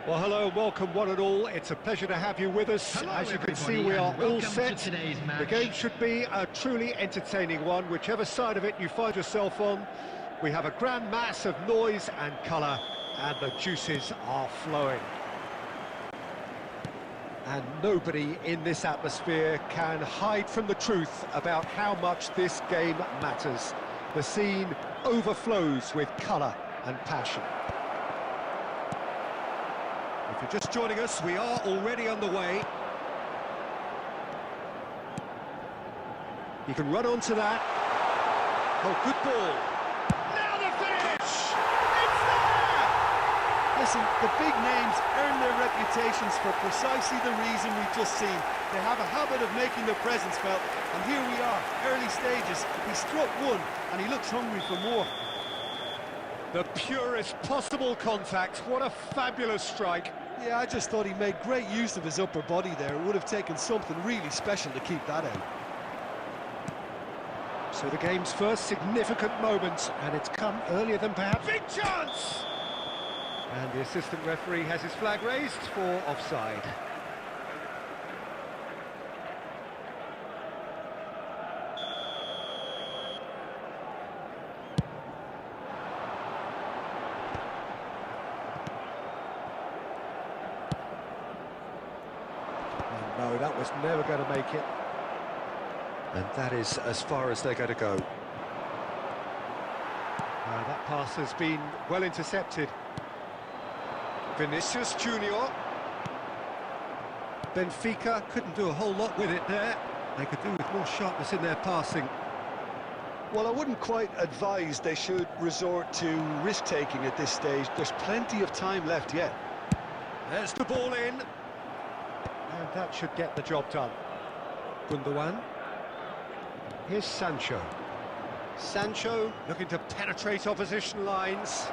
Well, hello, welcome one and all. It's a pleasure to have you with us. Hello, as you can see, everybody, we are and all welcome set. to today's match. The game should be a truly entertaining one, whichever side of it you find yourself on. We have a grand mass of noise and colour, and the juices are flowing. And nobody in this atmosphere can hide from the truth about how much this game matters. The scene overflows with colour and passion. If you're just joining us, we are already underway. You can run onto that. Oh, good ball. Now the finish! It's there! Listen, the big names earn their reputations for precisely the reason we've just seen. They have a habit of making their presence felt, and here we are, early stages. He struck one, and he looks hungry for more. The purest possible contact. What a fabulous strike. Yeah, I just thought he made great use of his upper body there. It would have taken something really special to keep that out. So the game's first significant moment, and it's come earlier than perhaps. Big chance! And the assistant referee has his flag raised for offside. No, that was never going to make it. And that is as far as they're going to go. That pass has been well intercepted. Vinicius Junior. Benfica couldn't do a whole lot with it there. They could do with more sharpness in their passing. Well, I wouldn't quite advise they should resort to risk-taking at this stage. There's plenty of time left yet. There's the ball in. And that should get the job done. Gundogan. Here's Sancho. Sancho looking to penetrate opposition lines.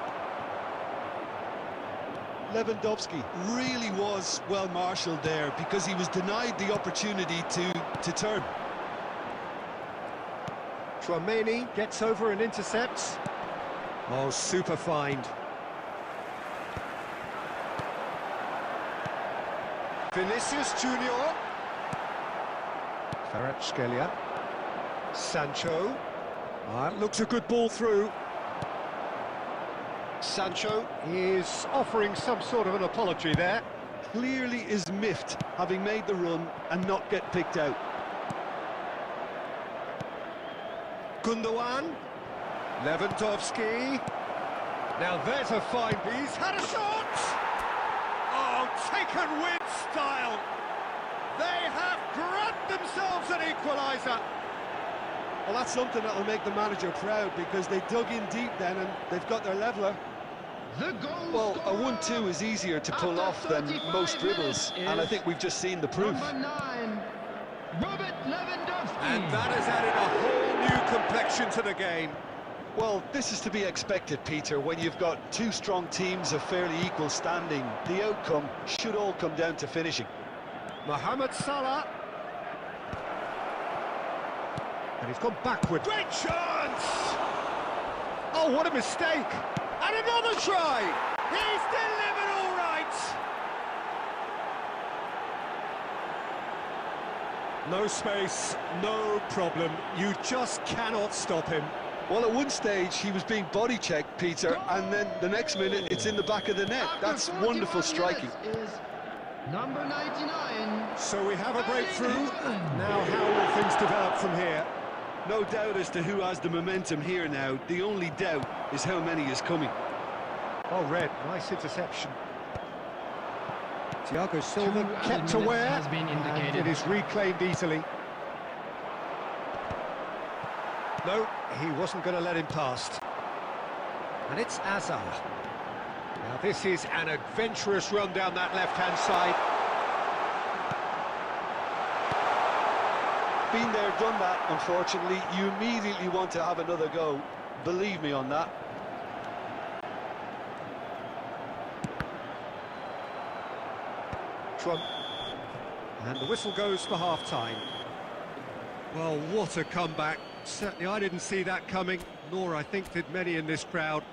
Lewandowski really was well marshalled there because he was denied the opportunity to turn. Tchouaméni gets over and intercepts. Oh, super find. Vinicius Junior. Kvaratskhelia. Sancho. Looks a good ball through. Sancho is offering some sort of an apology there. Clearly is miffed, having made the run and not get picked out. Gundogan. Lewandowski. Now there's a fine. He's had a shot! Oh, taken with style. They have grabbed themselves an equaliser. Well, that's something that will make the manager proud because they dug in deep then and they've got their leveller. Well, a 1-2 is easier to pull off than most dribbles, and I think we've just seen the proof. Number 9, Robert Lewandowski. And that has added a whole new complexion to the game. Well, this is to be expected, Peter, when you've got two strong teams of fairly equal standing. The outcome should all come down to finishing. Mohamed Salah. And he's gone backward. Great chance! Oh, what a mistake! And another try! He's delivered all right! No space, no problem. You just cannot stop him. Well, at one stage he was being body checked, Peter, and then the next minute it's in the back of the net. That's wonderful striking. Is number 99. So we have a breakthrough. Now how will things develop from here? No doubt as to who has the momentum here now. The only doubt is how many is coming. Oh, Red, nice interception. Thiago Silva kept aware, has been indicated. and it is reclaimed easily. No, he wasn't going to let him past. And it's Azar. Now this is an adventurous run down that left-hand side. Been there, done that, unfortunately. You immediately want to have another go. Believe me on that. Trump. And the whistle goes for half-time. Well, what a comeback. Certainly I didn't see that coming, nor I think did many in this crowd.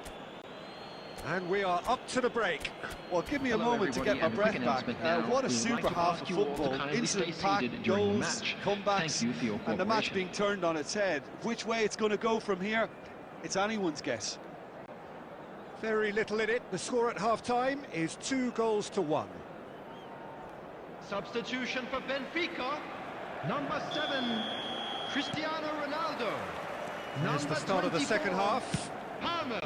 And we are up to the break. Well, give me a Hello, moment to get my everybody, breath and a quick back. announcement now. What a We would super like to half of ask you all to football. kindly stay Instant seated pack, during the goals, match. comebacks, Thank you for your and the match cooperation. being turned on its head. Which way it's going to go from here, it's anyone's guess. Very little in it. The score at half-time is 2-1. Substitution for Benfica. Number 7, Cristiano Ronaldo. There's the start of the second 24, half. Palmer.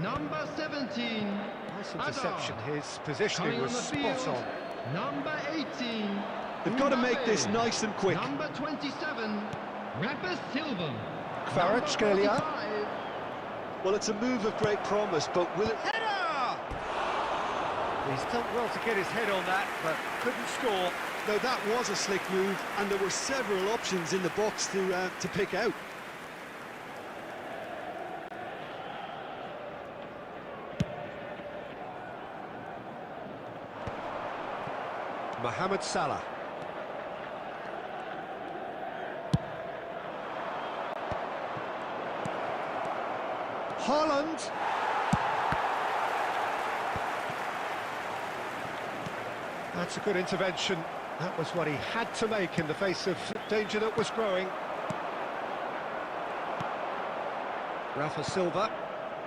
Number 17, Nice Adar. interception. His positioning Coming on was the spot field, on. number 18, They've got to make Mbappe. this nice and quick. Number 27, Rapper Silva. Kvaratskhelia. Well, it's a move of great promise, but will it... Header! He's done well to get his head on that, but couldn't score. No, that was a slick move, and there were several options in the box to pick out. Mohamed Salah. Haaland. That's a good intervention. That was what he had to make in the face of danger that was growing. Rafa Silva.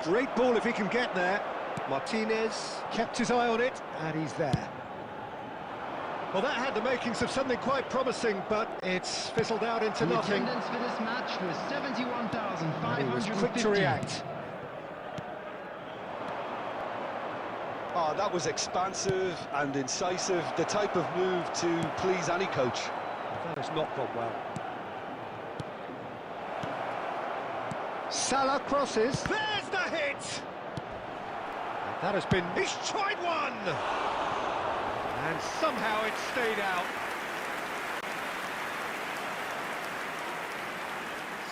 Great ball if he can get there. Martinez kept his eye on it, and he's there. Well, that had the makings of something quite promising, but it's fizzled out into The nothing. attendance for this match was And he was 71,550. quick to react. Oh, that was expansive and incisive, the type of move to please any coach. That has not gone well. Salah crosses. There's the hit! And that has been... He's tried one! And somehow it stayed out.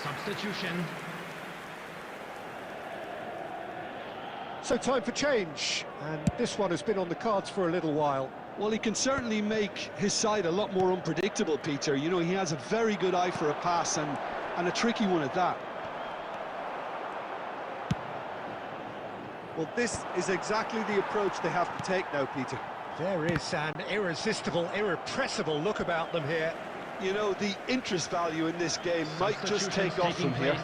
Substitution. So time for change, and this one has been on the cards for a little while. Well, he can certainly make his side a lot more unpredictable, Peter. You know, he has a very good eye for a pass, and a tricky one at that. Well, this is exactly the approach they have to take now, Peter. There is an irresistible, irrepressible look about them here. You know, the interest value in this game might just take off from here.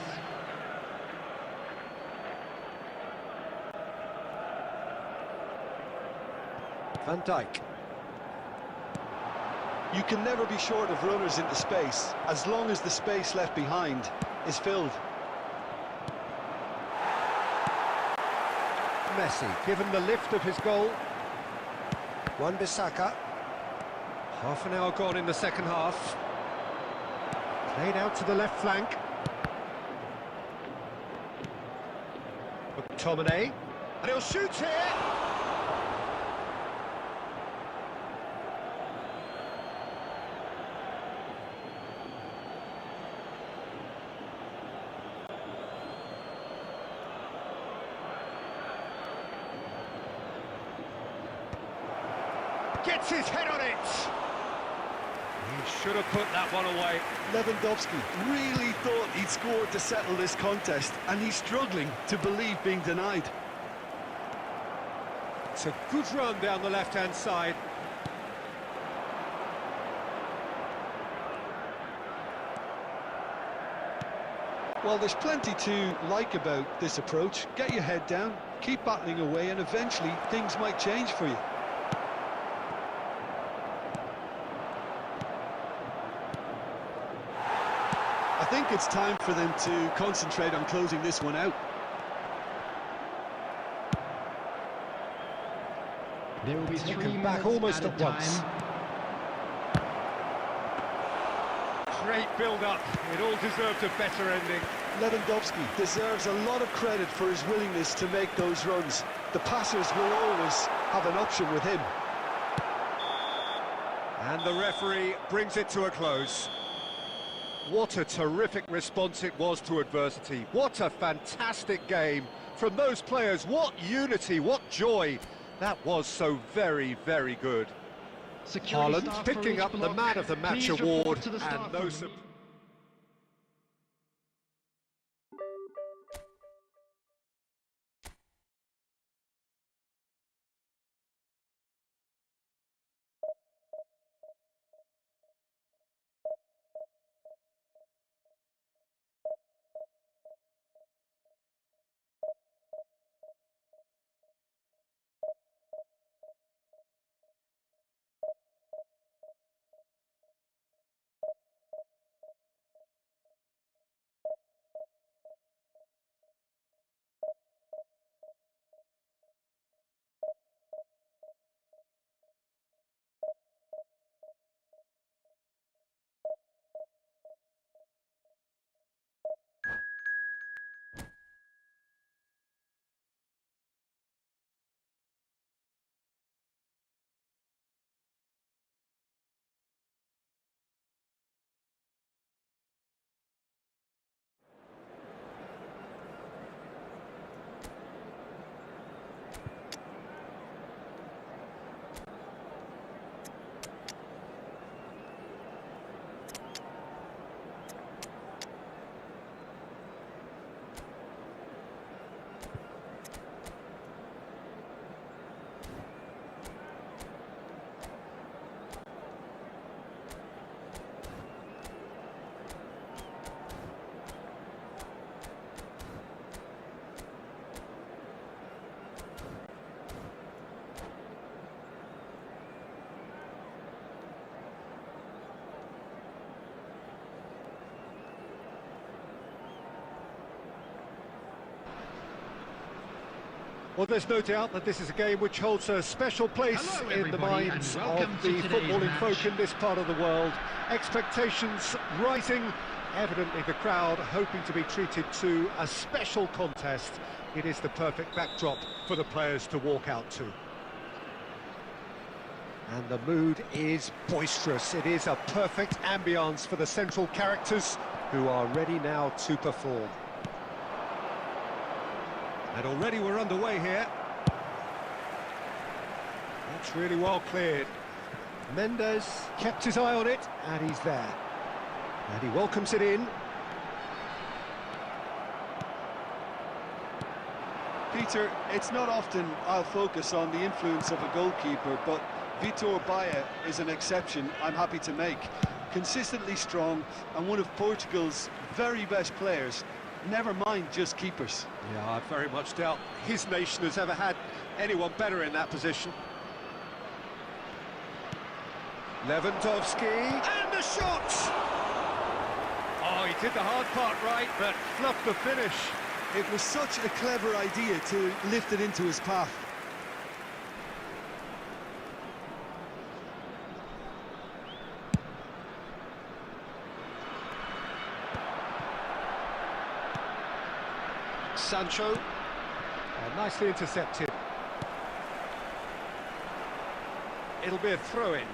Van Dijk. You can never be short of runners into space, as long as the space left behind is filled. Messi, given the lift of his goal. Wan-Bissaka. Half an hour gone in the second half. Played out to the left flank. McTominay. And he'll shoot here! Gets his head on it! He should have put that one away. Lewandowski really thought he'd scored to settle this contest, and he's struggling to believe being denied. It's a good run down the left-hand side. Well, there's plenty to like about this approach. Get your head down, keep battling away, and eventually things might change for you. I think it's time for them to concentrate on closing this one out. There will be 3 Looking minutes back almost at a once. time. Great build-up. It all deserved a better ending. Lewandowski deserves a lot of credit for his willingness to make those runs. The passers will always have an option with him. And the referee brings it to a close. What a terrific response it was to adversity. What a fantastic game from those players. What unity, what joy. That was so very, very good. Security Haaland staff for picking each up the block. Man of the Match Please report award to the and staff no room. surprise. Well, there's no doubt that this is a game which holds a special place Hello, in the everybody, minds and of welcome the to today's footballing match. folk in this part of the world. Expectations rising, evidently the crowd hoping to be treated to a special contest. It is the perfect backdrop for the players to walk out to. And the mood is boisterous. It is a perfect ambience for the central characters who are ready now to perform. And already we're underway here. That's really well cleared. Mendes kept his eye on it, and he's there. And he welcomes it in. Peter, it's not often I'll focus on the influence of a goalkeeper, but Vitor Baia is an exception I'm happy to make. Consistently strong and one of Portugal's very best players, never mind just keepers. Yeah, I very much doubt his nation has ever had anyone better in that position. Lewandowski, and the shot! Oh, he did the hard part right, but fluffed the finish. It was such a clever idea to lift it into his path. Sancho, nicely intercepted. It'll be a throw-in.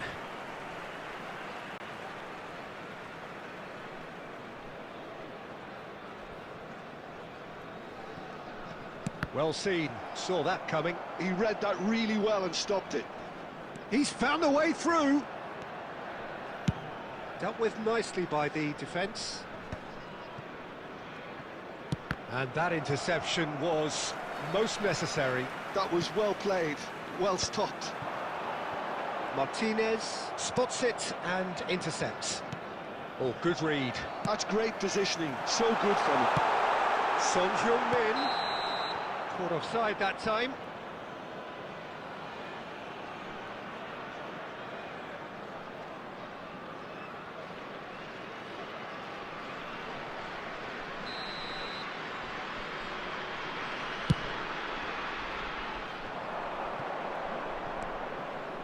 Well seen, saw that coming. He read that really well and stopped it. He's found a way through. Dealt with nicely by the defence. And that interception was most necessary. That was well played, well stopped. Martinez spots it and intercepts. Oh, good read. That's great positioning, so good from him. Son Heung-min caught offside that time.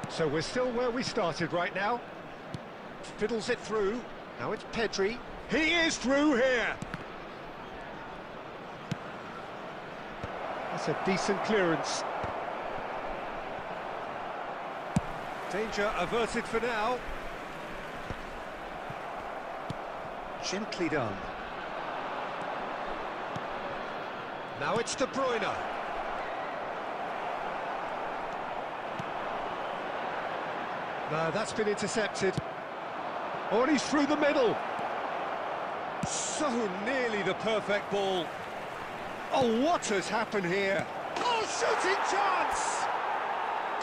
So we're still where we started right now. Fiddles it through. Now it's Pedri. He is through here. That's a decent clearance. Danger averted for now. Gently done. Now it's De Bruyne. No, that's been intercepted. Oh, and he's through the middle. So nearly the perfect ball. Oh, what has happened here? Oh, shooting chance!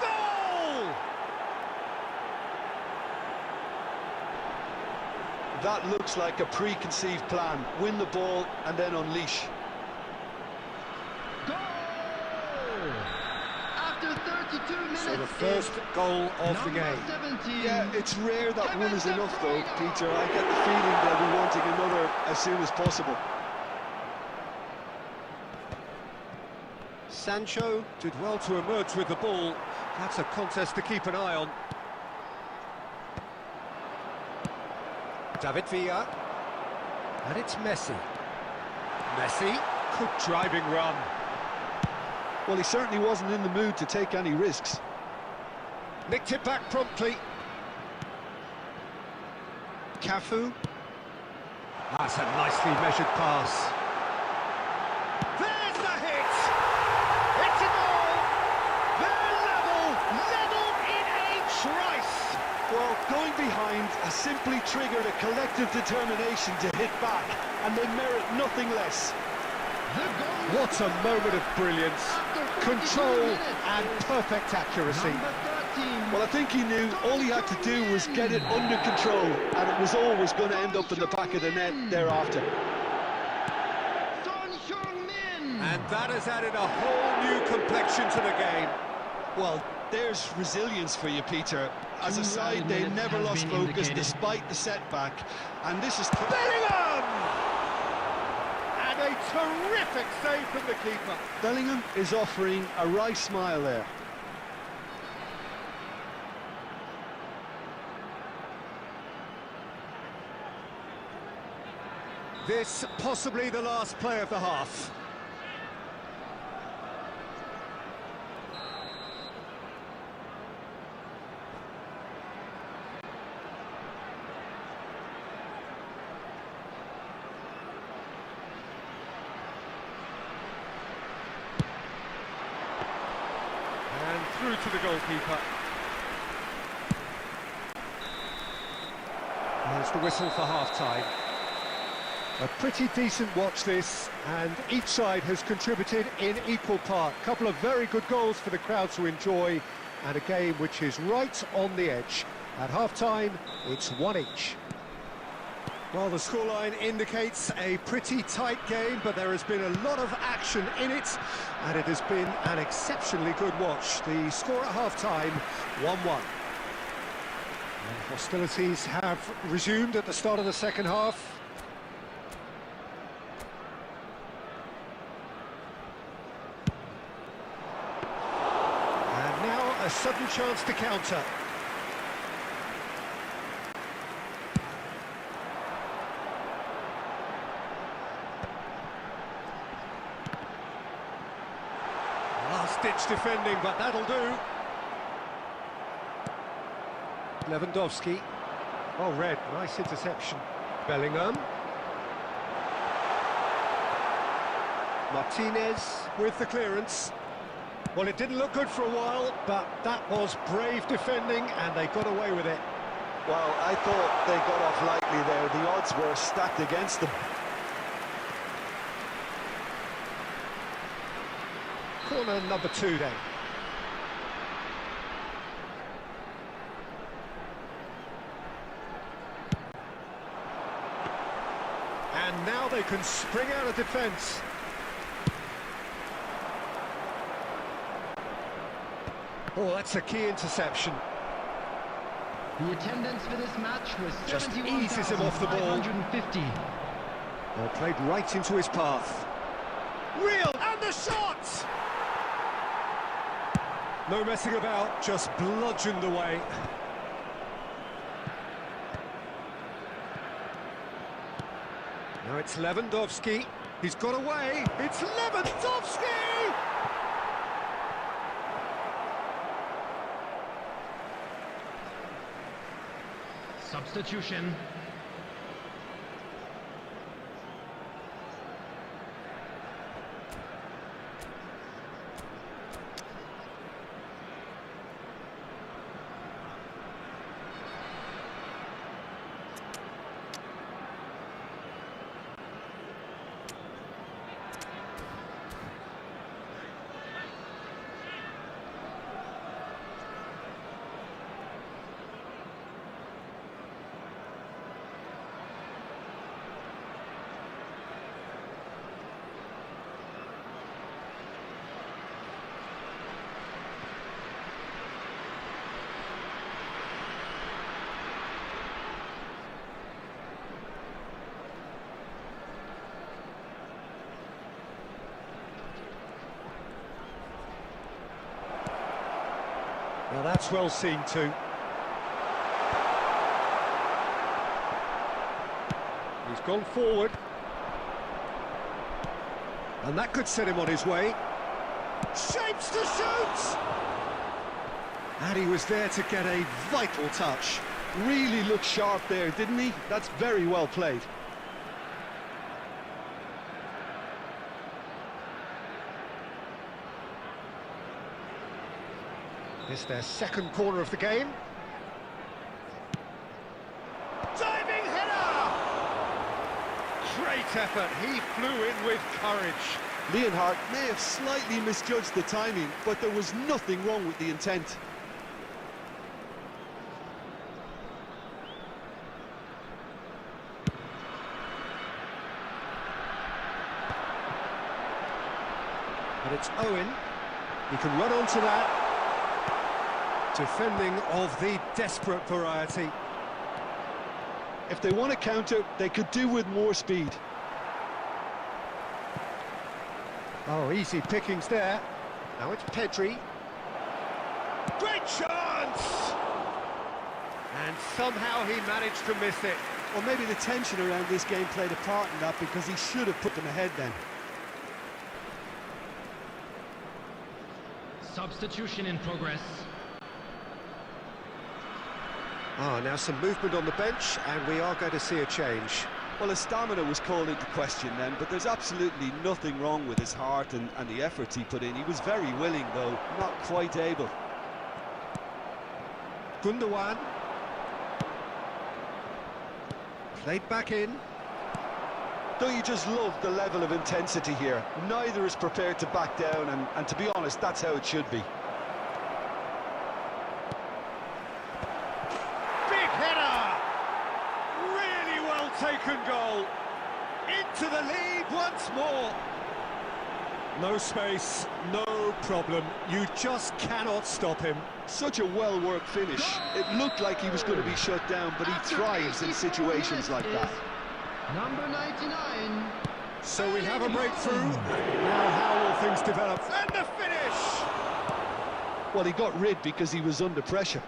Goal! That looks like a preconceived plan. Win the ball and then unleash. Goal! After 32 minutes. So the first goal of the game. 17. Yeah, it's rare that one is enough though, Peter. I get the feeling they'll be wanting another as soon as possible. Sancho did well to emerge with the ball. That's a contest to keep an eye on. David Villa. And it's Messi. Messi, good driving run. Well, he certainly wasn't in the mood to take any risks. Nicked it back promptly. Cafu. That's a nicely measured pass. There's the hit! It's a goal! They're level in a trice! Well, going behind has simply triggered a collective determination to hit back, and they merit nothing less. The goal What a moment of brilliance. after 42 Control minutes. and perfect accuracy. Number 13. Well, I think he knew all he had to do was get it under control, and it was always going to end up in the back of the net thereafter. Son Heung-min. And that has added a whole new complexion to the game. Well, there's resilience for you, Peter. As a side, they never has lost been focus indicated. despite the setback, and this is... Bellingham! And a terrific save from the keeper. Bellingham is offering a wry smile there. This possibly the last play of the half. And through to the goalkeeper. There's the whistle for half-time. A pretty decent watch this, and each side has contributed in equal part. A couple of very good goals for the crowd to enjoy, and a game which is right on the edge. At half-time, it's 1 each. Well, the scoreline indicates a pretty tight game, but there has been a lot of action in it, and it has been an exceptionally good watch. The score at half-time, 1-1. And hostilities have resumed at the start of the second half. And now a sudden chance to counter. Last-ditch defending, but that'll do. Lewandowski. Oh, Red, nice interception. Bellingham. Martinez with the clearance. Well, it didn't look good for a while, but that was brave defending, and they got away with it. Well, I thought they got off lightly there. The odds were stacked against them. Corner number 2 then. And now they can spring out of defence. Oh, that's a key interception. The attendance for this match was Just eases him off the ball. 71,550. Well, played right into his path. Real, and the shot! No messing about, just bludgeoned away. Now it's Lewandowski. He's got away. It's Lewandowski! Substitution. Now that's well seen too. He's gone forward. And that could set him on his way. Shapes to shoot! And he was there to get a vital touch. Really looked sharp there, didn't he? That's very well played. This their second corner of the game. Diving header! Great effort, he flew in with courage. Leonhardt may have slightly misjudged the timing, but there was nothing wrong with the intent. But it's Owen. He can run onto that. Defending of the desperate variety. If they want to counter, they could do with more speed. Oh, easy pickings there. Now it's Pedri. Great chance! And somehow he managed to miss it. Well, maybe the tension around this game played a part in that, because he should have put them ahead then. Substitution in progress. Now some movement on the bench, and we are going to see a change. Well, his stamina was called into question then, but there's absolutely nothing wrong with his heart and the efforts he put in. He was very willing, though, not quite able. Gundogan. Played back in. Don't you just love the level of intensity here? Neither is prepared to back down, and to be honest, that's how it should be. Big header! Really well taken goal. Into the lead once more. No space, no problem. You just cannot stop him. Such a well-worked finish. It looked like he was going to be shut down, but he thrives in situations like that. Number 99. So we have a breakthrough. Now how will things develop? And the finish! Well, he got rid because he was under pressure.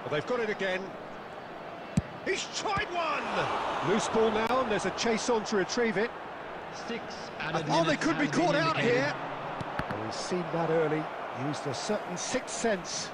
Well, they've got it again. He's tried one! Loose ball now, and there's a chase on to retrieve it. 6 added Oh, they minutes could be has been caught out indicated. here. Well, he's seen that early. Used a certain sixth sense.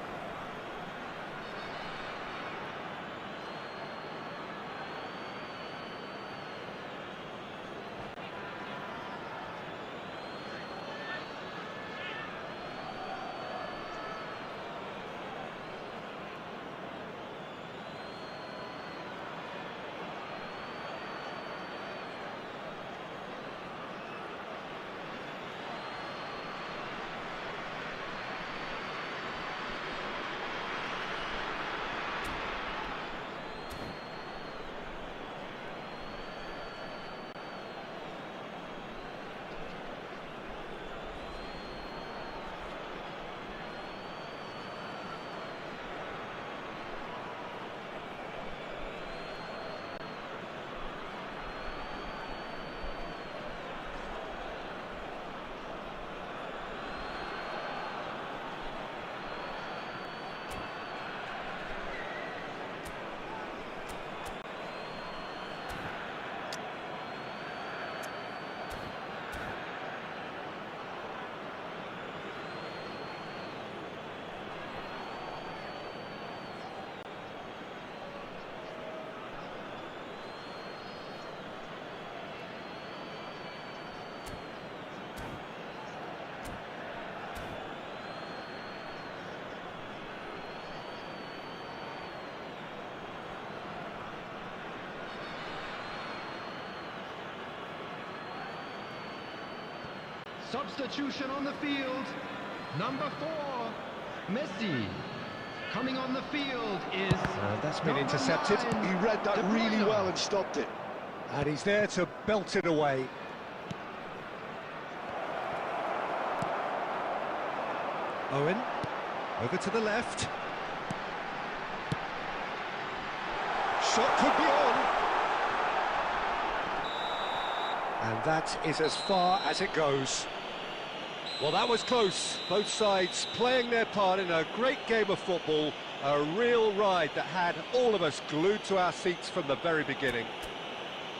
Substitution on the field. Number 4, Messi. Coming on the field is... That's been intercepted. 9. He read that really well and stopped it. And he's there to belt it away. Owen, over to the left. Shot could be on. And that is as far as it goes. Well, that was close. Both sides playing their part in a great game of football. A real ride that had all of us glued to our seats from the very beginning.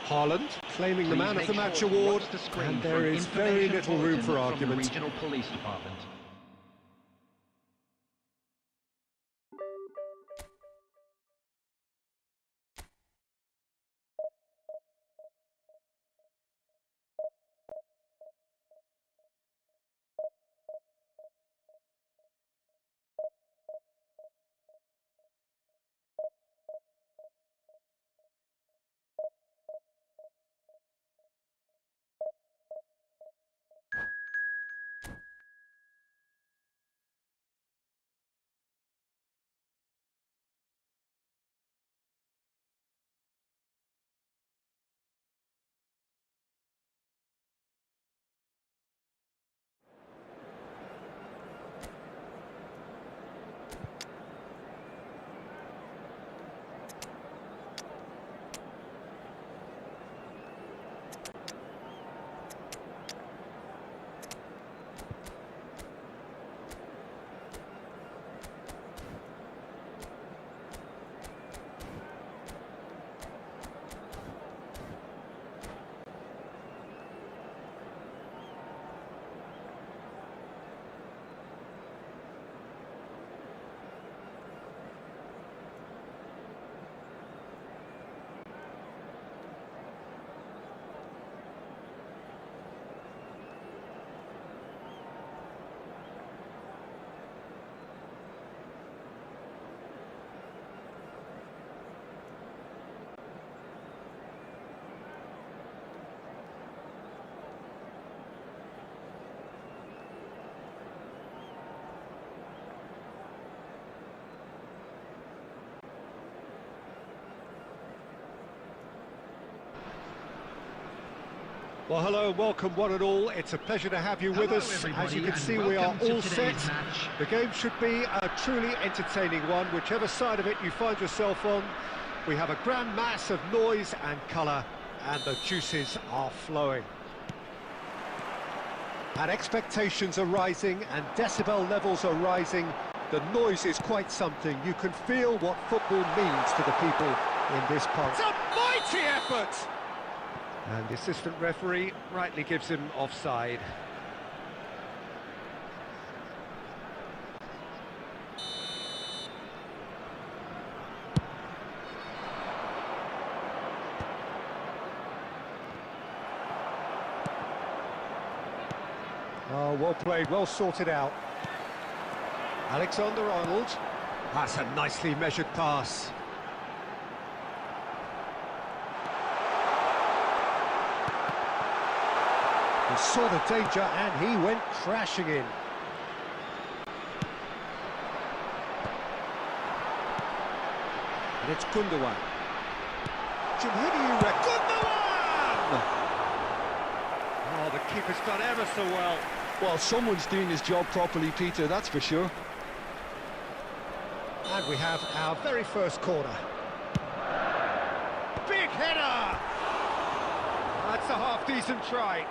Haaland claiming the man of the match award, and there is very little room for argument. Regional Police Department. Well, hello and welcome one and all. It's a pleasure to have you with Hello, us. As everybody, you can and see, we are welcome to all set. today's match. The game should be a truly entertaining one, whichever side of it you find yourself on. We have a grand mass of noise and colour, and the juices are flowing. And expectations are rising, and decibel levels are rising. The noise is quite something. You can feel what football means to the people in this part. It's a mighty effort! And the assistant referee rightly gives him offside. Oh, well played, well sorted out. Alexander-Arnold. That's a nicely measured pass. He saw the danger and he went crashing in. And it's Gundogan. Jim, who do you reckon? Gundogan! Oh, the keeper's done ever so well. Well, someone's doing his job properly, Peter, that's for sure. And we have our very first corner. Big header! That's a half-decent try.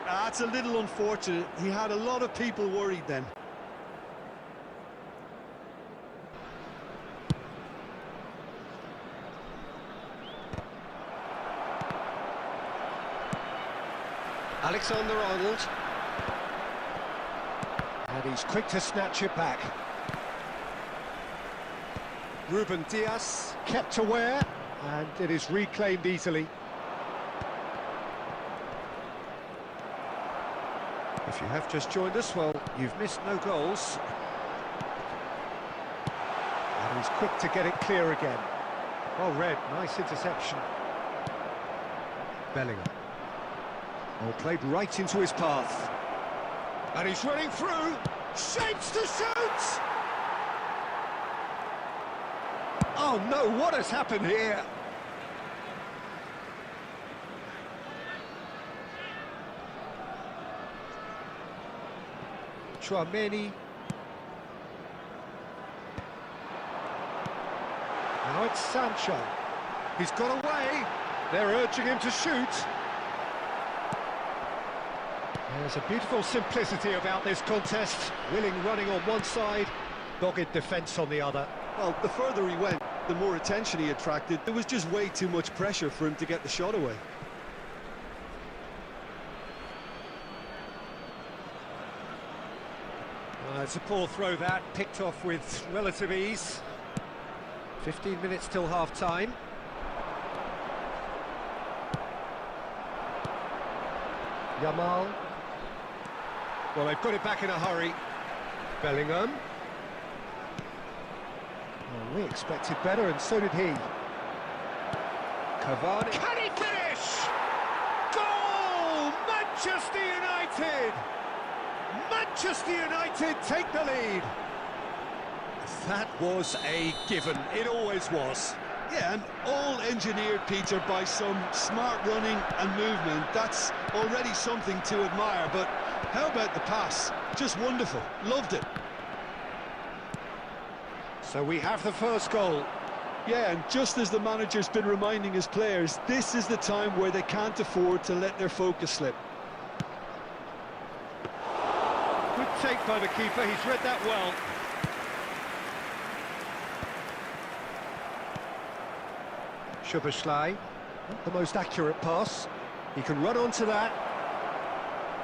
That's a little unfortunate. He had a lot of people worried then. Alexander-Arnold. And he's quick to snatch it back. Ruben Diaz kept aware, and it is reclaimed easily. If you have just joined us, well, you've missed no goals. And he's quick to get it clear again. Well read, nice interception. Bellingham. Well played right into his path. And he's running through, shapes to shoot! Oh no, what has happened here? Chouameni. Now it's Sancho. He's got away. They're urging him to shoot. There's a beautiful simplicity about this contest. Willing running on one side, dogged defence on the other. Well, the further he went, the more attention he attracted. There was just way too much pressure for him to get the shot away. It's a poor throw that, picked off with relative ease. 15 minutes till half-time. Yamal. Well, they've got it back in a hurry. Bellingham. Well, we expected better, and so did he. Cavani. Can he finish? Goal! Manchester United! Manchester United take the lead. That was a given. It always was. Yeah, and all engineered, Peter, by some smart running and movement. That's already something to admire, but how about the pass? Just wonderful. Loved it. So we have the first goal. Yeah, and just as the manager's been reminding his players, this is the time where they can't afford to let their focus slip. Good take by the keeper, he's read that well. Szoboszlai, not the most accurate pass. He can run onto that.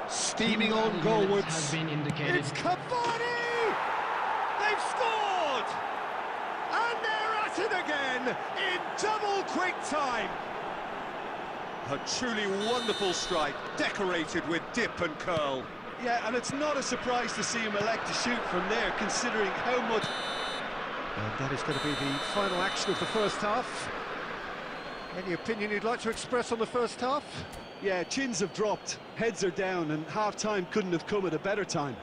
Steaming on goalwards. Has been indicated. It's Cavani! They've scored! And they're at it again in double quick time. A truly wonderful strike, decorated with dip and curl. Yeah, and it's not a surprise to see him elect to shoot from there, considering how much... And that is going to be the final action of the first half. Any opinion you'd like to express on the first half? Yeah, chins have dropped, heads are down, and half-time couldn't have come at a better time.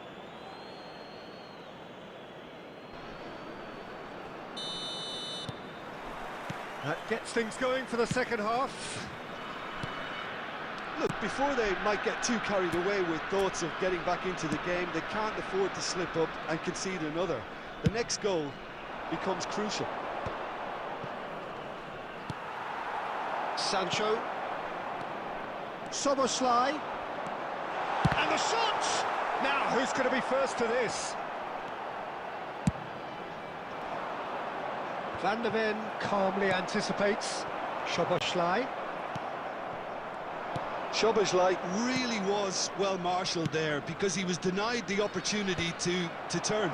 That gets things going for the second half. Look, before they might get too carried away with thoughts of getting back into the game, they can't afford to slip up and concede another. The next goal becomes crucial. Sancho. Soboslai. And the shot! Now, who's going to be first to this? Van der Ven calmly anticipates. Soboslai. Szoboszlai really was well marshalled there because he was denied the opportunity to turn.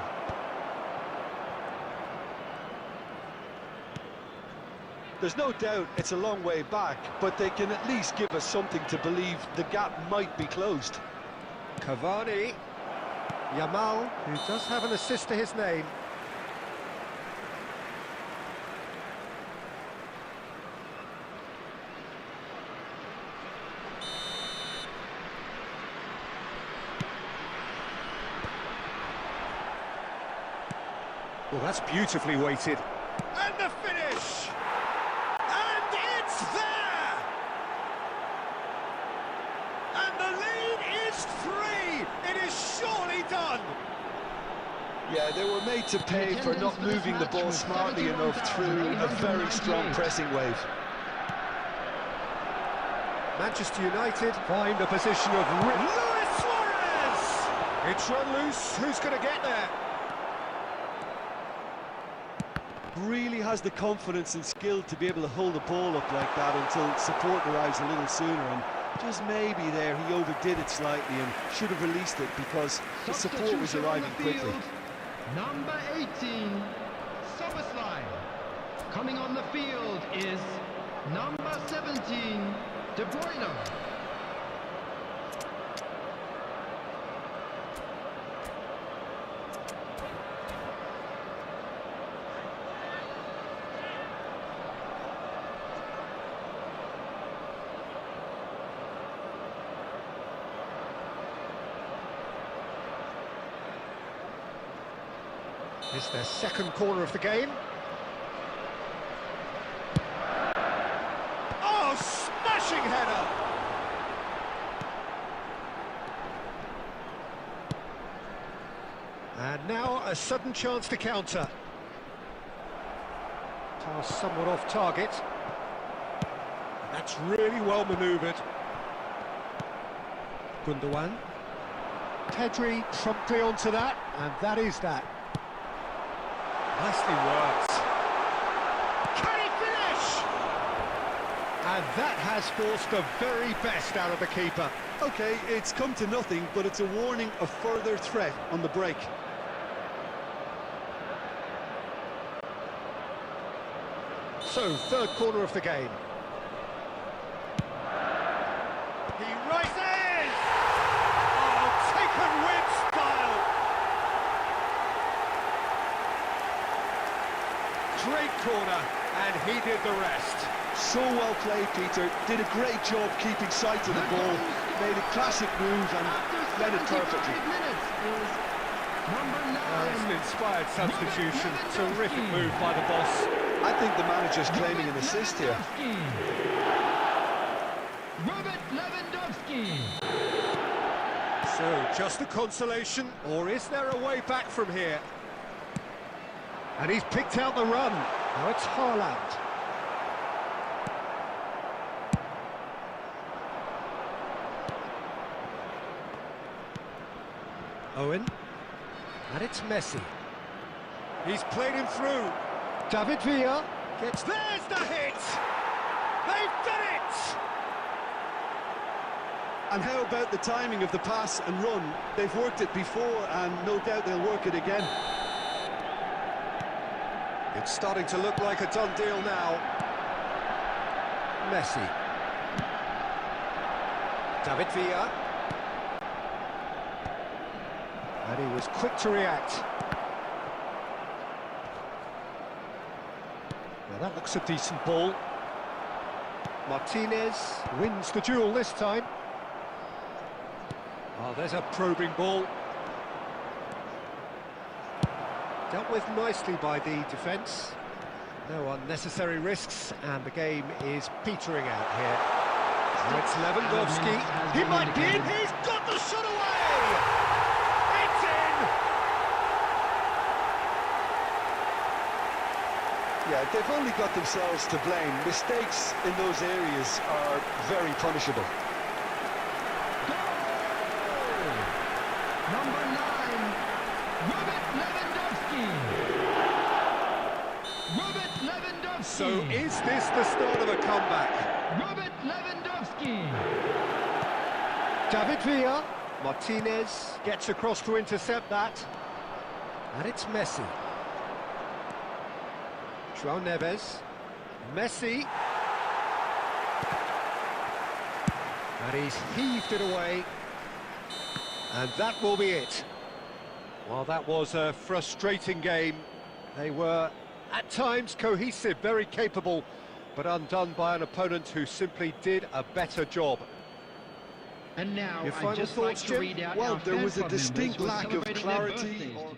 There's no doubt it's a long way back, but they can at least give us something to believe the gap might be closed. Cavani. Yamal, who does have an assist to his name. Well, that's beautifully weighted. And the finish! And it's there! And the lead is 3! It is surely done! Yeah, they were made to pay for not moving the ball smartly enough through a very strong pressing wave. Manchester United find a position of... Luis Suarez! It's run loose. Who's going to get there? Really has the confidence and skill to be able to hold the ball up like that until support arrives a little sooner, and just maybe there he overdid it slightly and should have released it because the support was arriving quickly. Number 18, Soboslai. Coming on the field is number 17, De Bruyne. It's their second corner of the game. Oh, smashing header! And now a sudden chance to counter. Pass somewhat off target. That's really well manoeuvred. Gundogan. Pedri promptly onto that, and that is that. Nicely worked. Can he finish? And that has forced the very best out of the keeper. Okay, it's come to nothing, but it's a warning of further threat on the break. So, third corner of the game. He rises! Oh, taken with style! Great corner, and he did the rest. So well played, Peter. Did a great job keeping sight of the ball. Made a classic move and led it perfectly. It's an inspired substitution. Terrific move by the boss. I think the manager's claiming an assist here. Robert Lewandowski. So, just a consolation, or is there a way back from here? And he's picked out the run. Now it's Haaland. Owen. And it's Messi. He's played him through. David Villa gets... There's the hit! They've done it! And how about the timing of the pass and run? They've worked it before, and no doubt they'll work it again. It's starting to look like a done deal now. Messi. David Villa. And he was quick to react. Now that looks a decent ball. Martinez wins the duel this time. Oh, there's a probing ball. Dealt with nicely by the defence. No unnecessary risks, and the game is petering out here. Oh, it's Lewandowski. He might be in. He's got the shot away. It's in. Yeah, they've only got themselves to blame. Mistakes in those areas are very punishable. Number 9, Robert Lewandowski. Robert Lewandowski. So is this the start of a comeback? Robert Lewandowski. David Villa. Martinez gets across to intercept that. And it's Messi. João Neves. Messi. And he's heaved it away. And that will be it. Well, that was a frustrating game. They were, at times, cohesive, very capable, but undone by an opponent who simply did a better job. And now, Your final I'd just thoughts, like to Jim? read out Well, our there was a fan club distinct members who are lack of celebrating their clarity. birthdays.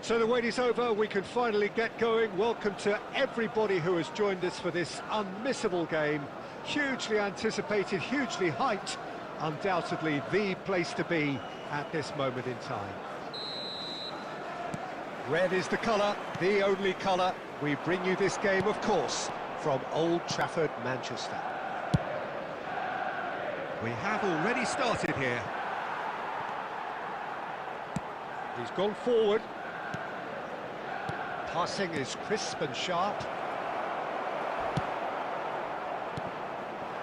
So the wait is over, we can finally get going. Welcome to everybody who has joined us for this unmissable game. Hugely anticipated, hugely hyped. Undoubtedly the place to be at this moment in time. Red is the colour, the only colour. We bring you this game, of course, from Old Trafford, Manchester. We have already started here. He's gone forward. Passing is crisp and sharp.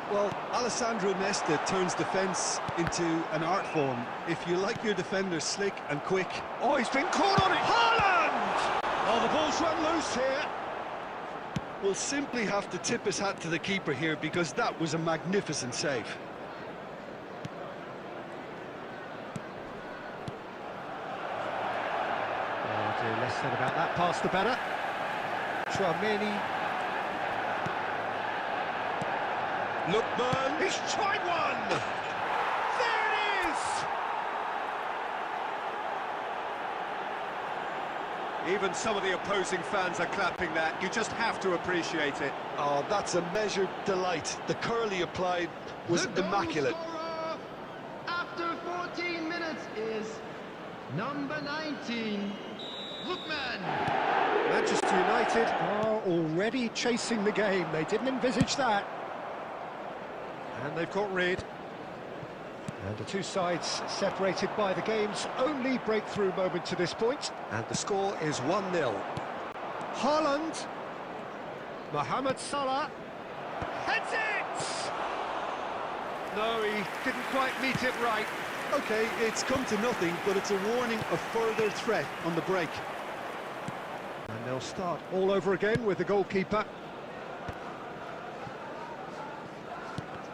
Well, Alessandro Nesta turns defence into an art form. If you like your defenders slick and quick... Oh, he's been caught on it! Haaland! Oh, the ball's run loose here. We'll simply have to tip his hat to the keeper here because that was a magnificent save. Less said about that pass, the better. Tchouameni. Lookman. He's tried one! There it is! Even some of the opposing fans are clapping that. You just have to appreciate it. Oh, that's a measured delight. The curl he applied was The goal immaculate. scorer after 14 minutes is number 19. Lookman. Manchester United are already chasing the game. They didn't envisage that. And they've got rid. And the two sides separated by the game's only breakthrough moment to this point. And the score is 1-0. Haaland. Mohamed Salah. Heads it! No, he didn't quite meet it right. Okay, it's come to nothing, but it's a warning of further threat on the break. And they'll start all over again with the goalkeeper.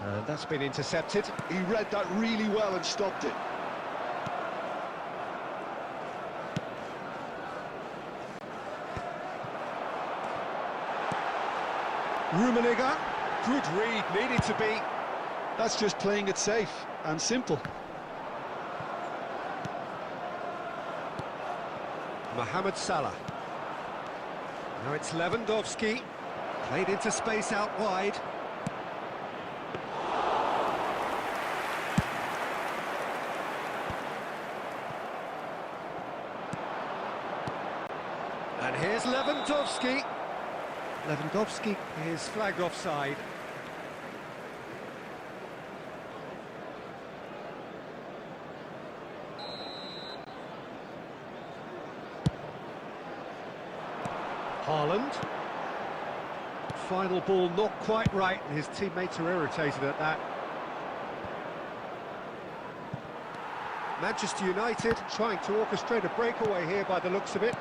And that's been intercepted. He read that really well and stopped it. Rummenigge, good read, needed to be. That's just playing it safe and simple. Mohamed Salah. Now it's Lewandowski, played into space out wide. And here's Lewandowski. Lewandowski is flagged offside. Haaland. Final ball not quite right, and his teammates are irritated at that. Manchester United trying to orchestrate a breakaway here by the looks of it.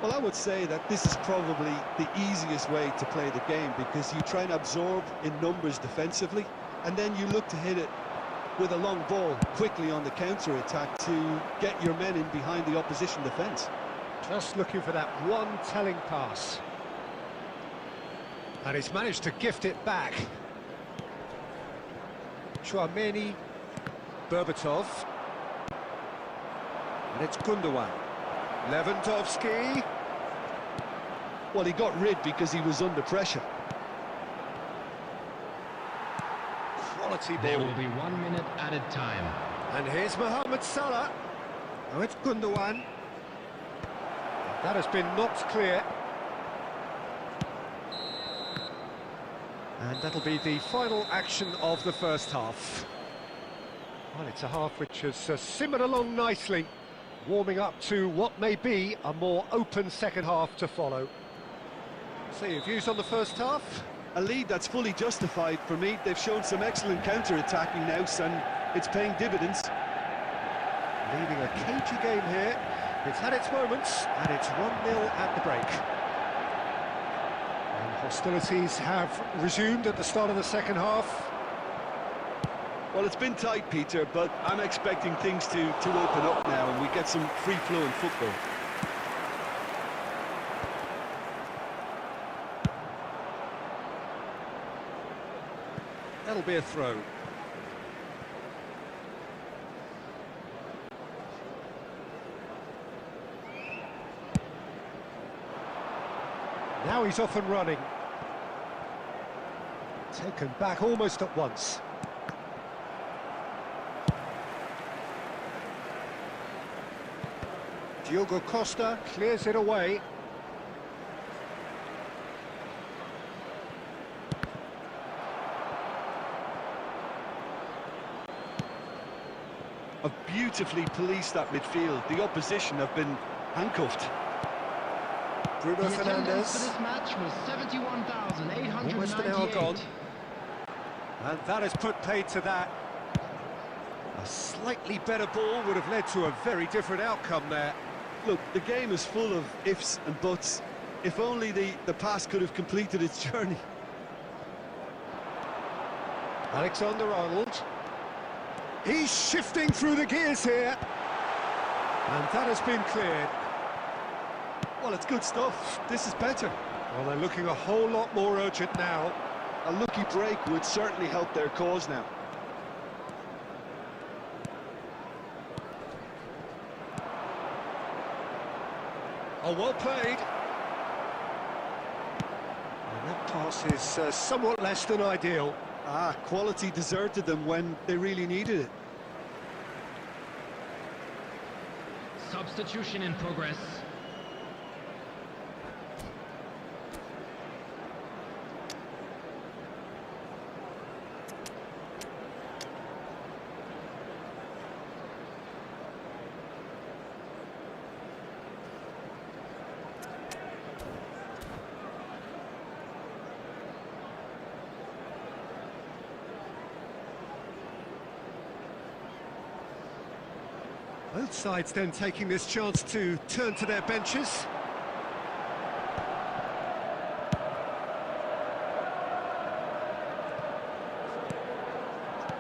Well, I would say that this is probably the easiest way to play the game, because you try and absorb in numbers defensively, and then you look to hit it with a long ball quickly on the counter-attack to get your men in behind the opposition defence. Just looking for that one telling pass. And he's managed to gift it back. Chouameni, Berbatov. And it's Gundogan. Lewandowski. Well, he got rid because he was under pressure. Quality ball. There will be 1 minute added time. And here's Mohamed Salah. Now it's Gundogan. That has been knocked clear. And that'll be the final action of the first half. Well, it's a half which has simmered along nicely, warming up to what may be a more open second half to follow. So your views on the first half? A lead that's fully justified for me. They've shown some excellent counter-attacking now, and it's paying dividends. Leading a cagey game here. It's had its moments, and it's 1-0 at the break. And hostilities have resumed at the start of the second half. Well, it's been tight, Peter, but I'm expecting things to open up now, and we get some free-flowing football. That'll be a throw. Now he's off and running. Taken back almost at once. Diogo Costa clears it away. Have beautifully policed that midfield. The opposition have been handcuffed. Bruno The attendance Fernandes. for this match was 71,898. Almost an hour gone. And that has put paid to that. A slightly better ball would have led to a very different outcome there. Look, the game is full of ifs and buts. If only the pass could have completed its journey. Alexander-Arnold. He's shifting through the gears here. And that has been cleared. Well, it's good stuff. This is better. Well, they're looking a whole lot more urgent now. A lucky break would certainly help their cause now. Oh, well played. And that pass is somewhat less than ideal. Quality deserted them when they really needed it. Substitution in progress. Both sides then taking this chance to turn to their benches.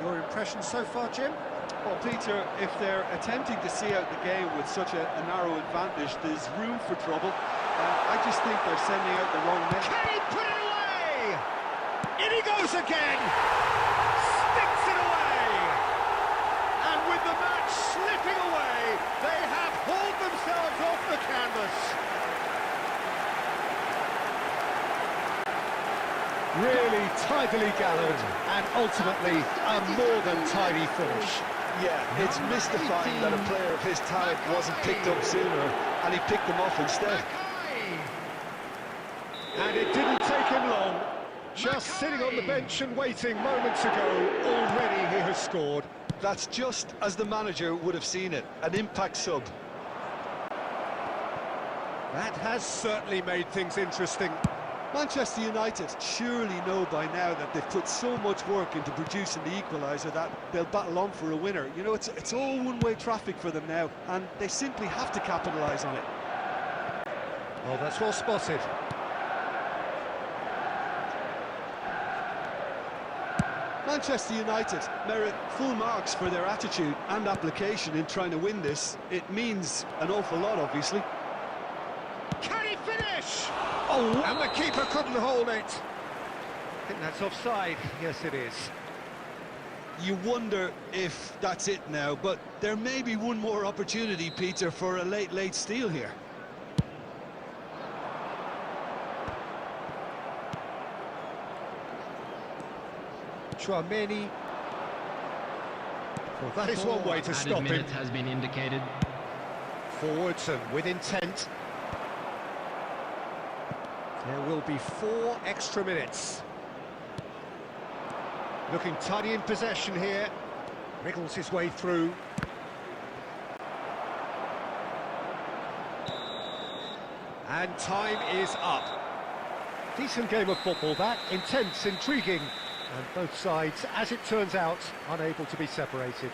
Your impression so far, Jim? Well, Peter, if they're attempting to see out the game with such a narrow advantage, there's room for trouble. I just think they're sending out the wrong message. Can he put it away? In he goes again! Sticks it away! And with the match slipping away, they have hauled themselves off the canvas. Really tidily gathered, and ultimately a more than tidy finish. Yeah, it's mystifying that a player of his talent wasn't picked up sooner, and he picked them off instead. And it didn't take him long. Just sitting on the bench and waiting moments ago, already he has scored. That's just as the manager would have seen it, an impact sub. That has certainly made things interesting. Manchester United surely know by now that they've put so much work into producing the equaliser that they'll battle on for a winner. You know, it's all one-way traffic for them now, and they simply have to capitalise on it. Oh, that's well spotted. Manchester United merit full marks for their attitude and application in trying to win this. It means an awful lot, obviously. Can he finish? Oh, and the keeper couldn't hold it. I think that's offside. Yes, it is. You wonder if that's it now, but there may be one more opportunity, Peter, for a late steal here. Chouameni. Well, that is one way to stop him. Has been indicated. Forwards and with intent. There will be 4 extra minutes. Looking tidy in possession here. Wriggles his way through. And time is up. Decent game of football that, intense, intriguing, and both sides, as it turns out, unable to be separated.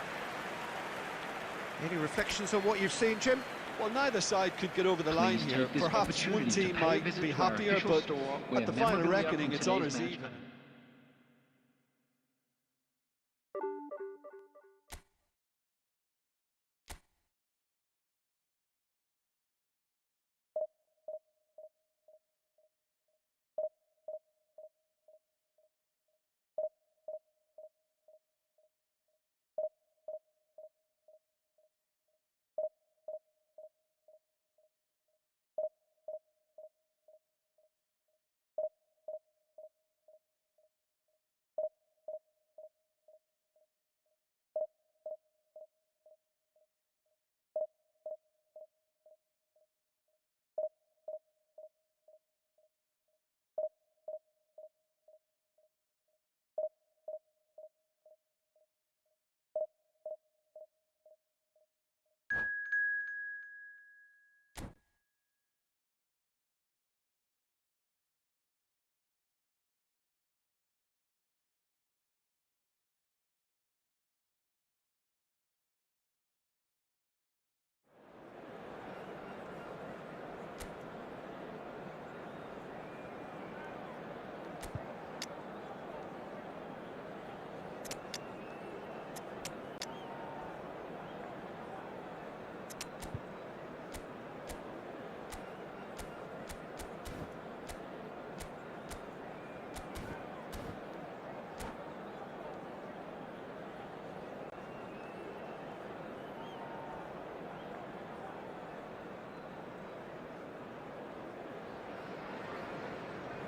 Any reflections on what you've seen, Jim? Well, neither side could get over the line here. Perhaps one team might be happier, but at the final reckoning, it's honours even.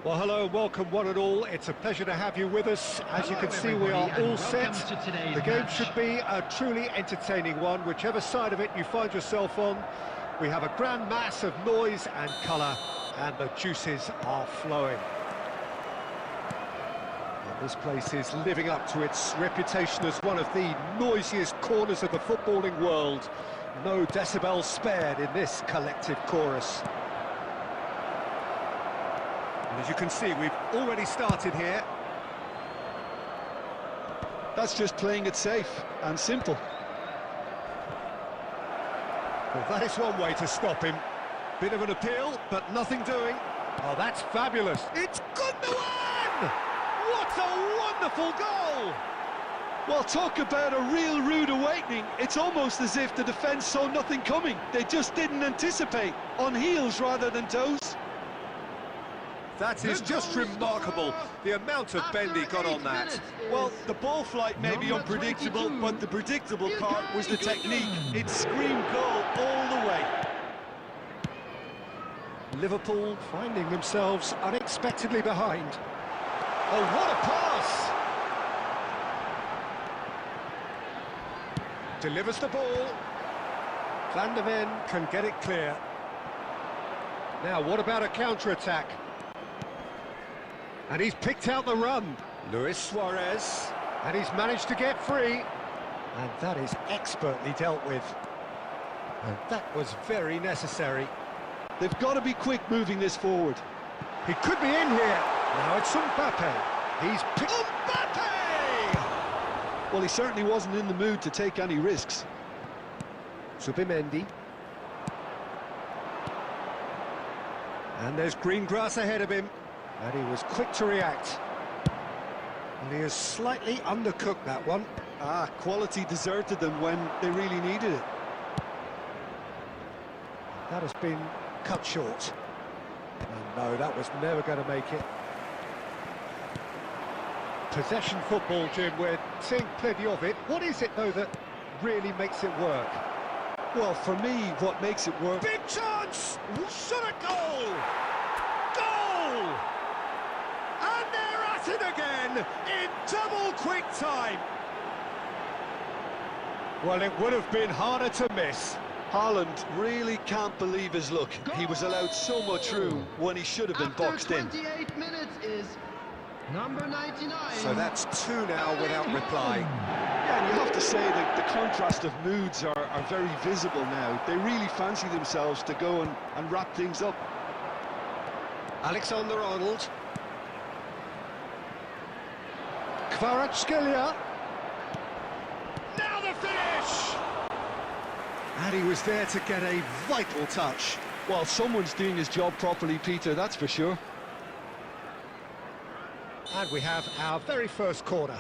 Well, hello and welcome one and all. It's a pleasure to have you with us. As you can see, we are all set. The game should be a truly entertaining one, whichever side of it you find yourself on. We have a grand mass of noise and colour, and the juices are flowing. And this place is living up to its reputation as one of the noisiest corners of the footballing world. No decibels spared in this collective chorus. As you can see, we've already started here. That's just playing it safe and simple. Well, that is one way to stop him. Bit of an appeal, but nothing doing. Oh, that's fabulous. It's Gundogan! What a wonderful goal! Well, talk about a real rude awakening. It's almost as if the defence saw nothing coming. They just didn't anticipate. On heels rather than toes. That is just remarkable, the amount of bend he got on that. Well, the ball flight may be unpredictable, but the predictable part was the technique. It screamed goal all the way. Liverpool finding themselves unexpectedly behind. Oh, what a pass! Delivers the ball. Van der Ven can get it clear. Now, what about a counter-attack? And he's picked out the run. Luis Suarez. And he's managed to get free. And that is expertly dealt with. And that was very necessary. They've got to be quick moving this forward. He could be in here. Now it's Mbappe. He's picked... Mbappe! Well, he certainly wasn't in the mood to take any risks. Subimendi. And there's green grass ahead of him. And he was quick to react. And he has slightly undercooked that one. Ah, quality deserted them when they really needed it. That has been cut short. And no, that was never going to make it. Possession football, Jim, we're seeing plenty of it. What is it, though, that really makes it work? Well, for me, what makes it work... Big chance! Shot a goal! Goal! And they're at it again in double quick time. Well, it would have been harder to miss. Haaland really can't believe his luck. He was allowed so much room when he should have been boxed in. 28 minutes is number 99. So that's two now without reply. Yeah, and you have to say that the contrast of moods are very visible now. They really fancy themselves to go and wrap things up. Alexander-Arnold. Kvaratskhelia. Now the finish! And he was there to get a vital touch. Well, someone's doing his job properly, Peter, that's for sure. And we have our very first corner.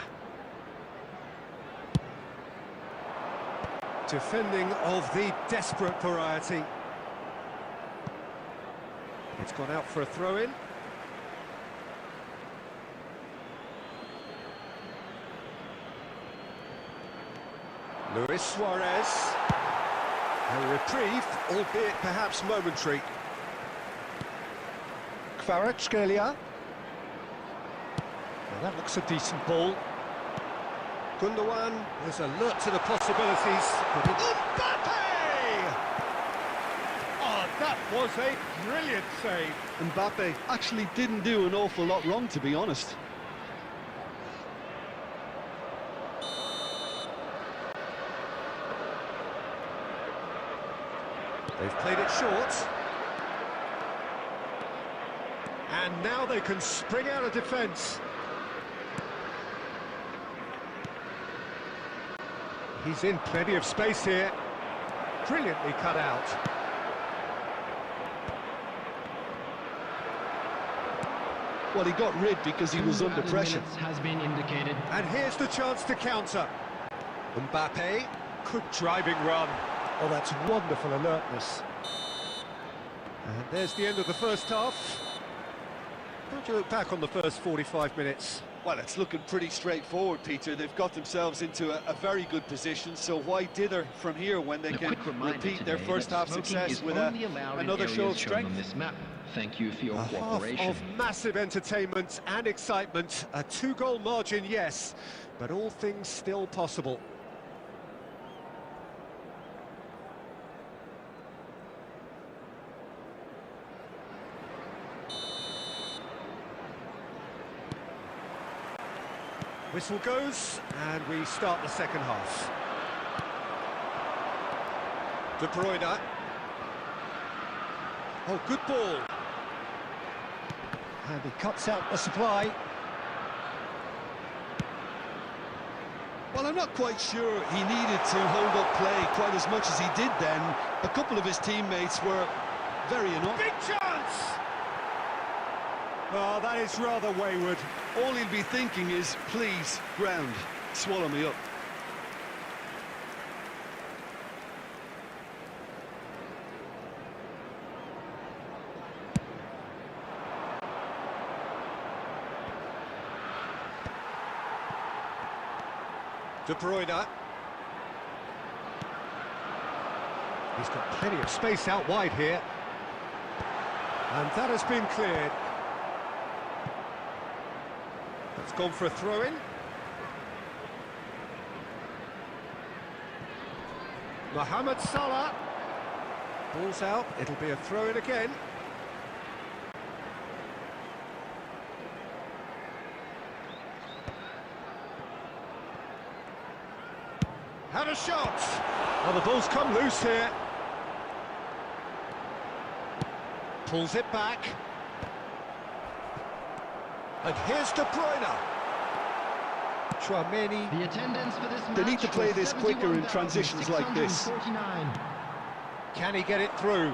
Defending of the desperate variety. It's gone out for a throw-in. Luis Suarez. A reprieve, albeit perhaps momentary. Kvaratskhelia. Well, that looks a decent ball. Gundogan is alert to the possibilities. Mbappe! Oh, that was a brilliant save. Mbappe actually didn't do an awful lot wrong, to be honest. They've played it short. And now they can spring out of defence. He's in plenty of space here. Brilliantly cut out. Well, he got rid because he was under pressure. Has been indicated. And here's the chance to counter. Mbappe, good driving run. Oh, that's wonderful alertness. And there's the end of the first half. How do you look back on the first 45 minutes? Well, it's looking pretty straightforward, Peter. They've got themselves into a very good position, so why dither from here when they can repeat their first half success with another show of strength? On this map. Thank you for your cooperation. Half of massive entertainment and excitement. A two-goal margin, yes, but all things still possible. Whistle goes, and we start the second half. De Bruyne. Oh, good ball. And he cuts out the supply. Well, Well, I'm not quite sure he needed to hold up play quite as much as he did then. A couple of his teammates were very annoyed. Big chance! Oh, that is rather wayward. All he'll be thinking is, please, ground, swallow me up. De Bruyne. He's got plenty of space out wide here. And that has been cleared. It's gone for a throw-in. Mohamed Salah. Ball's out, it'll be a throw-in again. Had a shot! Well, the ball's come loose here. Pulls it back. And here's De Bruyne. Chouameni. The attendance for this match. They need to play this quicker in transitions like this. Can he get it through?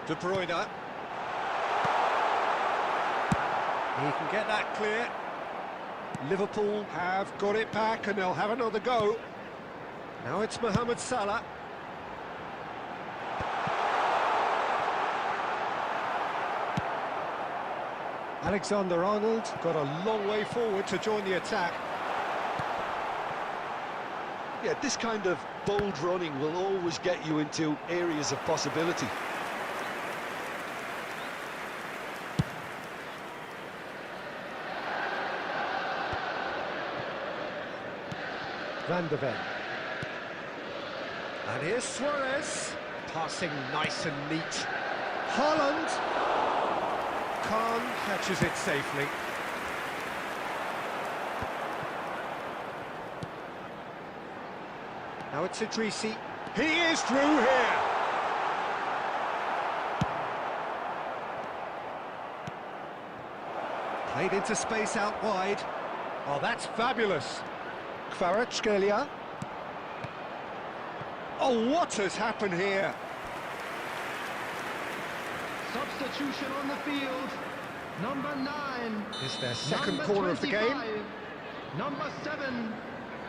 De Bruyne. He can get that clear. Liverpool have got it back and they'll have another go. Now it's Mohamed Salah. Alexander-Arnold got a long way forward to join the attack. Yeah, this kind of bold running will always get you into areas of possibility. Van de Ven. And here's Suarez. Passing nice and neat. Haaland. Khan catches it safely. Now it's Idrissi. He is through here. Played into space out wide. Oh, that's fabulous. Kvaratskhelia. Oh, what has happened here? Substitution on the field. Number 9. Is their second corner of the game. Number 7,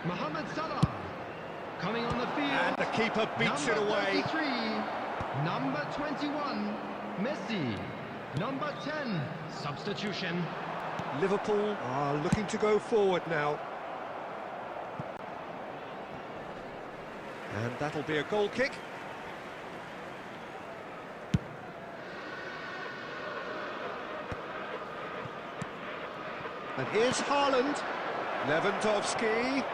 Mohamed Salah. Coming on the field. And the keeper beats it away. 33, number 21, Messi. Number 10, substitution. Liverpool are looking to go forward now. And that'll be a goal kick. And here's Haaland. Lewandowski.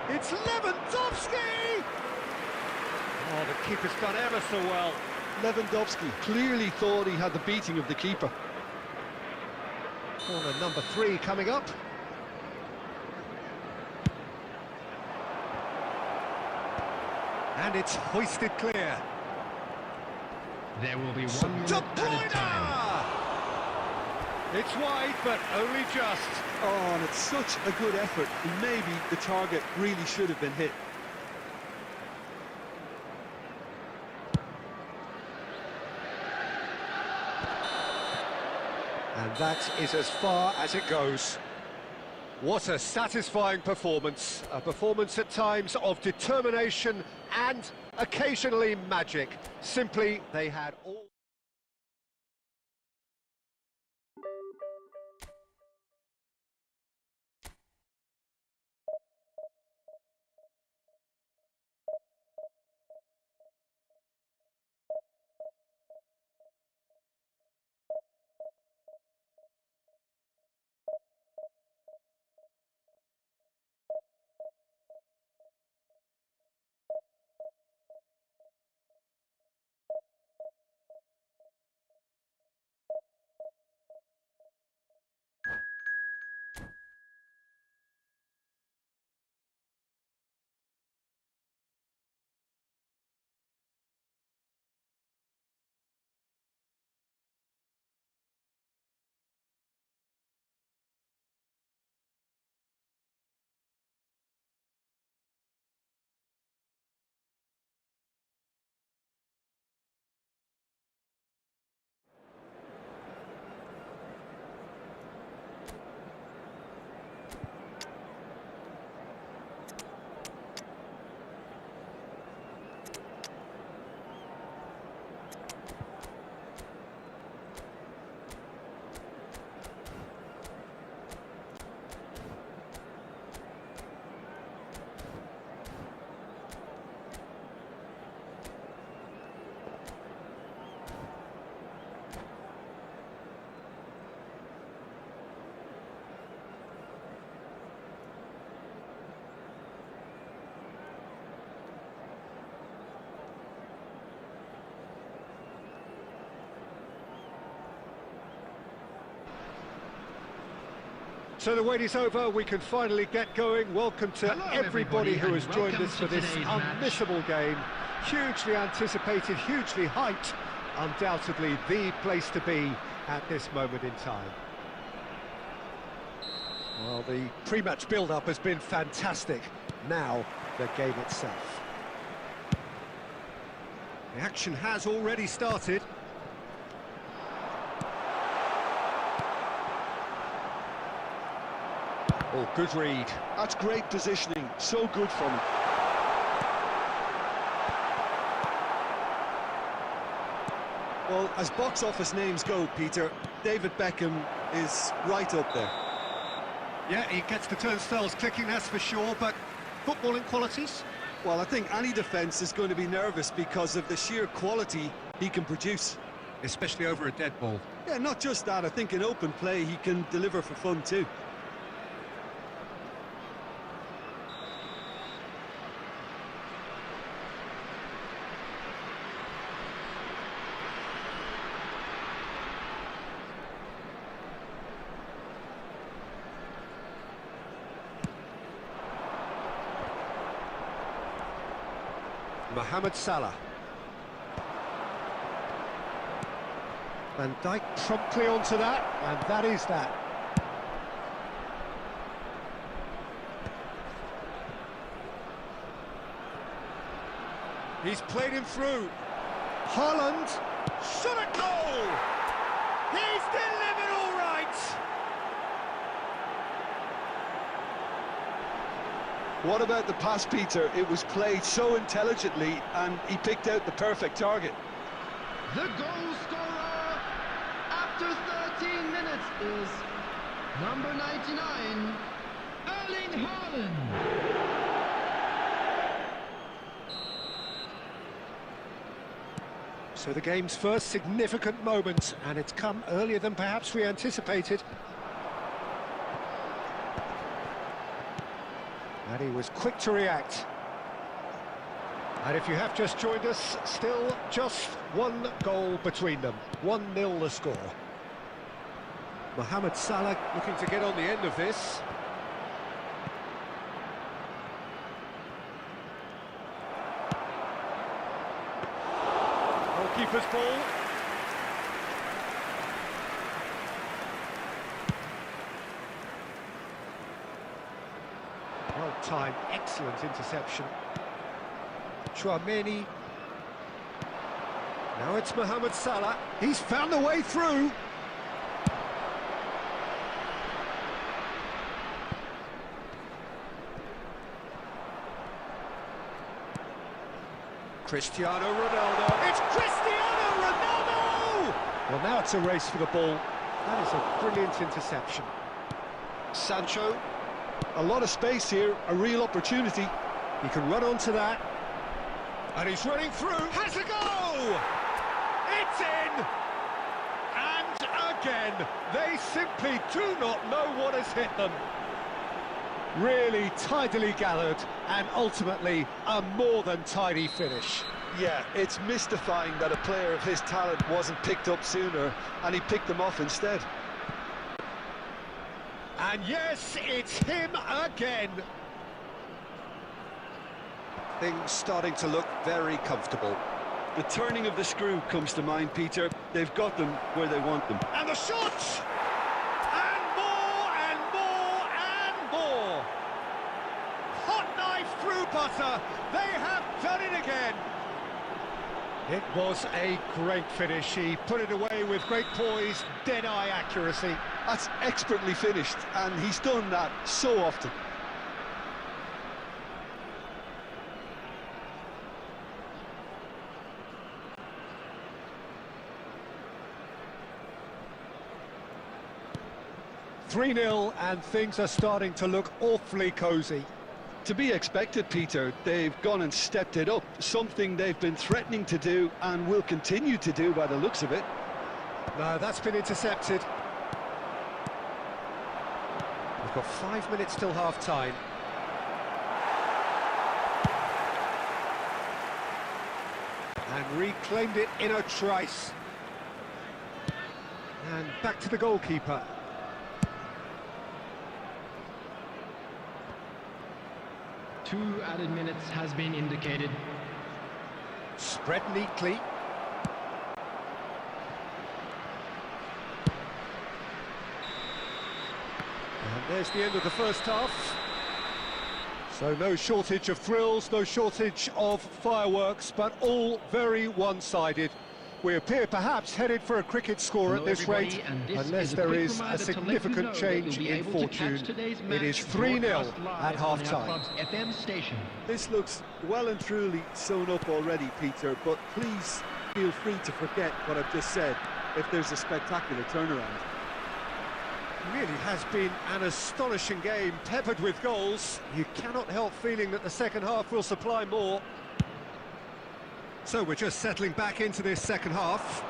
It's Lewandowski! Oh, the keeper's done ever so well. Lewandowski clearly thought he had the beating of the keeper. Corner number 3 coming up. And it's hoisted clear. There will be 1 minute De added time. Bruyne! It's wide, but only just. Oh, and it's such a good effort. Maybe the target really should have been hit. And that is as far as it goes. What a satisfying performance. A performance at times of determination and occasionally magic. Simply, they had all... So the wait is over, we can finally get going. Welcome to Hello, everybody who has and joined welcome us for to this today's match. unmissable game. Hugely anticipated, hugely hyped. Undoubtedly the place to be at this moment in time. Well, the pre-match build-up has been fantastic. Now, the game itself. The action has already started. Oh, good read. That's great positioning, so good from him. Well, as box office names go, Peter, David Beckham is right up there. Yeah, he gets the turnstiles clicking, that's for sure, but footballing qualities? Well, I think any defence is going to be nervous because of the sheer quality he can produce. Especially over a dead ball. Yeah, not just that, I think in open play he can deliver for fun too. Mohamed Salah. Van Dijk promptly onto that, and that is that. He's played him through. Haaland, shot at goal! He's delivered all right! What about the pass, Peter? It was played so intelligently and he picked out the perfect target. The goal scorer after 13 minutes is number 99, Erling Haaland. So the game's first significant moment, and it's come earlier than perhaps we anticipated. And he was quick to react. And if you have just joined us, still just one goal between them. 1-0 the score. Mohamed Salah looking to get on the end of this. Goalkeeper's ball. Well-timed, excellent interception. Chouameni. Now it's Mohamed Salah. He's found the way through. Cristiano Ronaldo. It's Cristiano Ronaldo! Well, now it's a race for the ball. That is a brilliant interception. Sancho. A lot of space here, a real opportunity. He can run onto that. And he's running through. Has a go! It's in! And again, they simply do not know what has hit them. Really tidily gathered, and ultimately a more than tidy finish. Yeah, it's mystifying that a player of his talent wasn't picked up sooner, and he picked them off instead. And yes, it's him again. Things starting to look very comfortable. The turning of the screw comes to mind, Peter. They've got them where they want them. And the shot! And more, and more, and more! Hot knife through butter. They have done it again. It was a great finish. He put it away with great poise, dead-eye accuracy. That's expertly finished, and he's done that so often. (3-0) and things are starting to look awfully cosy. To be expected, Peter. They've gone and stepped it up, something they've been threatening to do and will continue to do by the looks of it. No, that's been intercepted. We've got 5 minutes till half-time. And reclaimed it in a trice. And back to the goalkeeper. 2 added minutes has been indicated. Spread neatly. And there's the end of the first half. So no shortage of thrills, no shortage of fireworks, but all very one-sided. We appear perhaps headed for a cricket score at this rate, unless there is a significant change in fortune. It is 3-0 at half-time. This looks well and truly sewn up already, Peter, but please feel free to forget what I've just said if there's a spectacular turnaround. Really has been an astonishing game, peppered with goals. You cannot help feeling that the second half will supply more. So we're just settling back into this second half.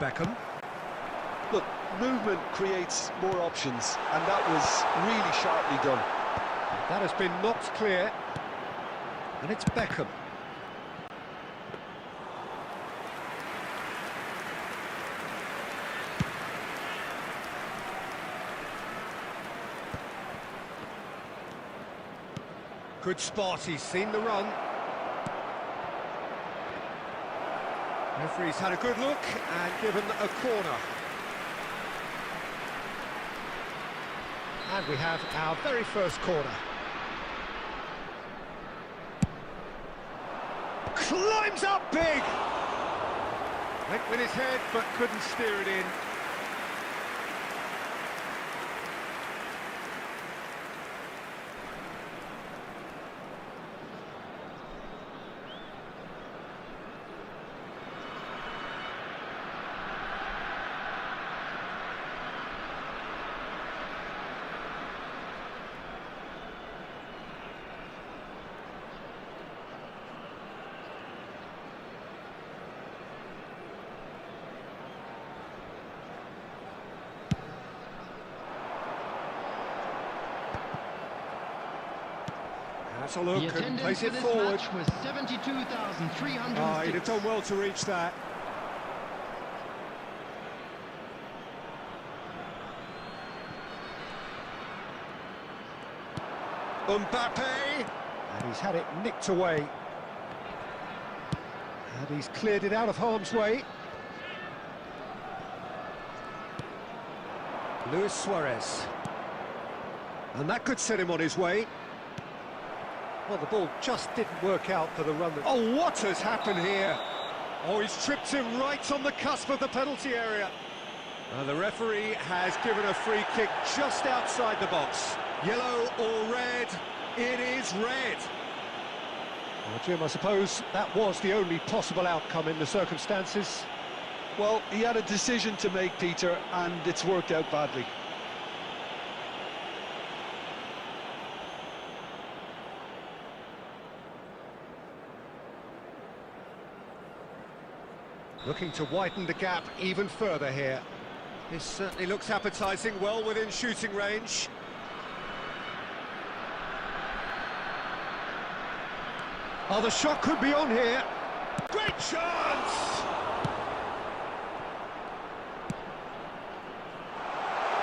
Beckham. Look, movement creates more options, and that was really sharply done. That has been knocked clear, and it's Beckham. Good spot, he's seen the run. Referee's had a good look and given a corner. And we have our very first corner. Climbs up big! Went with his head but couldn't steer it in. That's a look and place it forward. Was 72,300. Oh, he'd have done well to reach that. Mbappe, and he's had it nicked away. And he's cleared it out of harm's way. Luis Suarez. And that could set him on his way. Well, the ball just didn't work out for the run. Oh, what has happened here? Oh, he's tripped him right on the cusp of the penalty area. And the referee has given a free kick just outside the box. Yellow or red? It is red. Well, Jim, I suppose that was the only possible outcome in the circumstances. Well, he had a decision to make, Peter, and it's worked out badly. Looking to widen the gap even further here. This certainly looks appetising, well within shooting range. Oh, the shot could be on here. Great chance!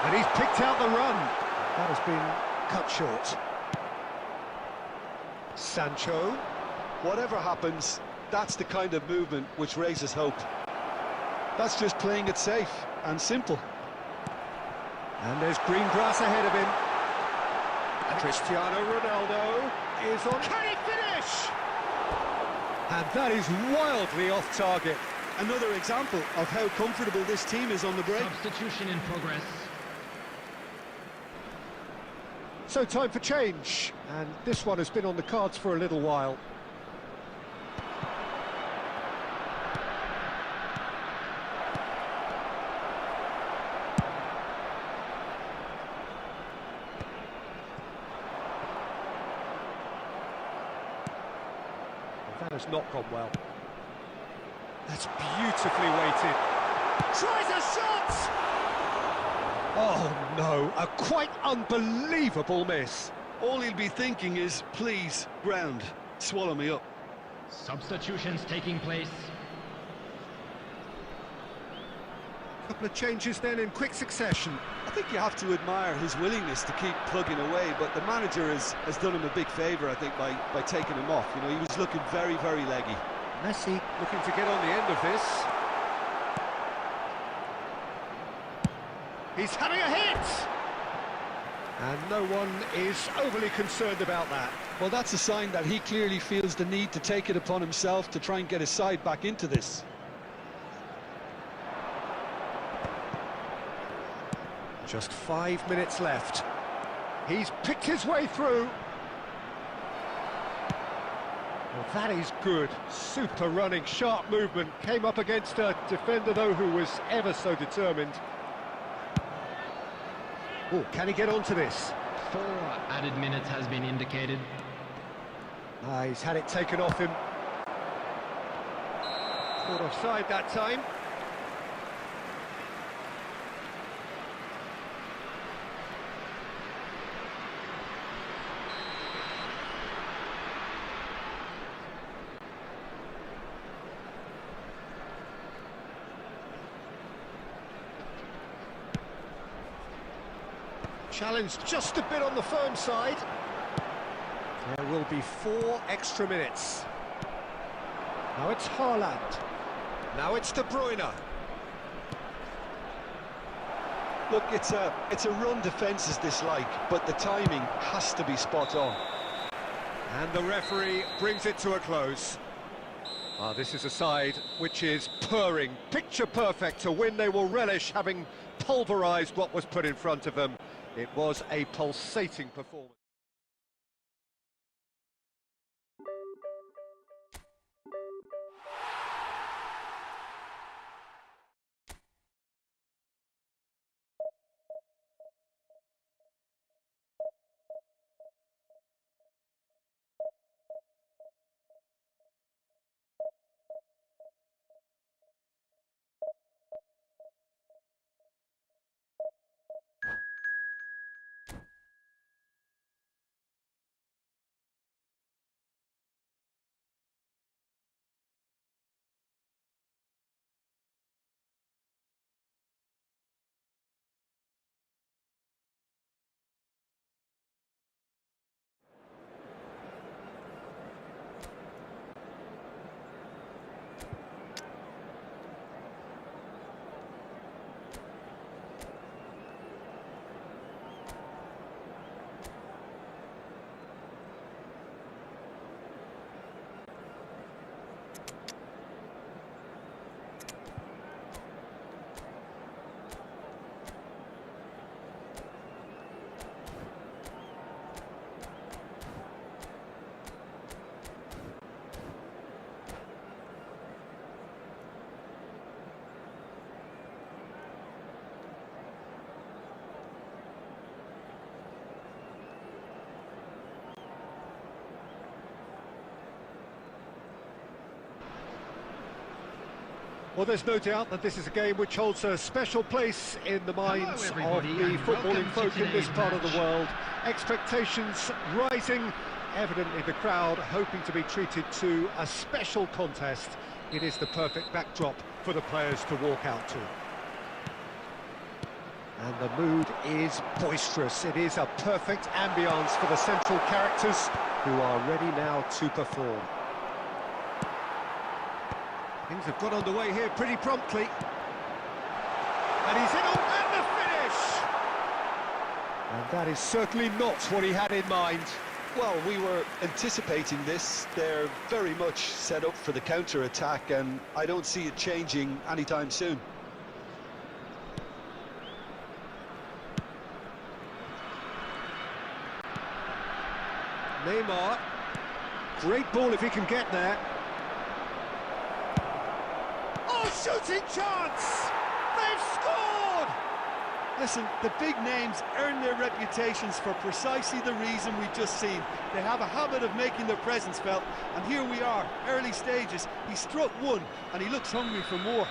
And he's picked out the run. That has been cut short. Sancho. Whatever happens, that's the kind of movement which raises hope. That's just playing it safe and simple. And there's green grass ahead of him. And Cristiano Ronaldo is on. Can he finish? And that is wildly off target. Another example of how comfortable this team is on the break. Substitution in progress. So time for change, and this one has been on the cards for a little while. That has not gone well. That's beautifully weighted. Tries a shot! Oh no, a quite unbelievable miss. All he'll be thinking is, please, ground, swallow me up. Substitutions taking place. Couple of changes then in quick succession. I think you have to admire his willingness to keep plugging away, but the manager has done him a big favour, I think, by taking him off. You know, he was looking very, very leggy. Messi looking to get on the end of this. He's having a hit! And no one is overly concerned about that. Well, that's a sign that he clearly feels the need to take it upon himself to try and get his side back into this. Just 5 minutes left. He's picked his way through. Well, that is good. Super running, sharp movement. Came up against a defender, though, who was ever so determined. Oh, can he get onto this? 4 added minutes has been indicated. He's had it taken off him. Caught offside that time. Challenge just a bit on the firm side. There will be 4 extra minutes. Now it's Haaland. Now it's De Bruyne. Look, it's a run defence is dislike, but the timing has to be spot on. And the referee brings it to a close. This is a side which is purring, picture perfect to win. They will relish having pulverised what was put in front of them. It was a pulsating performance. Well, there's no doubt that this is a game which holds a special place in the minds of the footballing folk in this part of the world. Expectations rising, evidently the crowd hoping to be treated to a special contest. It is the perfect backdrop for the players to walk out to. And the mood is boisterous. It is a perfect ambience for the central characters who are ready now to perform. Things have got underway here pretty promptly. And he's in on the finish! And that is certainly not what he had in mind. Well, we were anticipating this. They're very much set up for the counter-attack, and I don't see it changing anytime soon. Neymar. Great ball if he can get there. Shooting chance! They've scored! Listen, the big names earn their reputations for precisely the reason we've just seen. They have a habit of making their presence felt, and here we are, early stages. He struck one, and he looks hungry for more.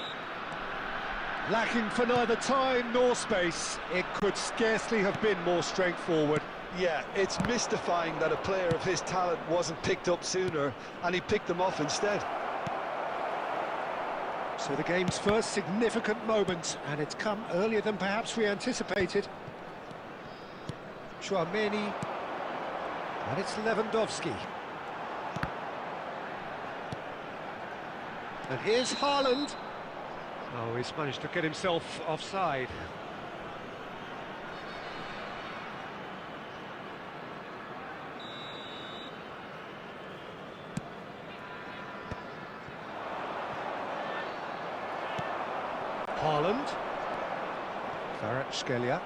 Lacking for neither time nor space, it could scarcely have been more straightforward. Yeah, it's mystifying that a player of his talent wasn't picked up sooner, and he picked them off instead. So the game's first significant moment, and it's come earlier than perhaps we anticipated. Chouameni, and it's Lewandowski. And here's Haaland. Oh, he's managed to get himself offside. Haaland, Kvaratskhelia,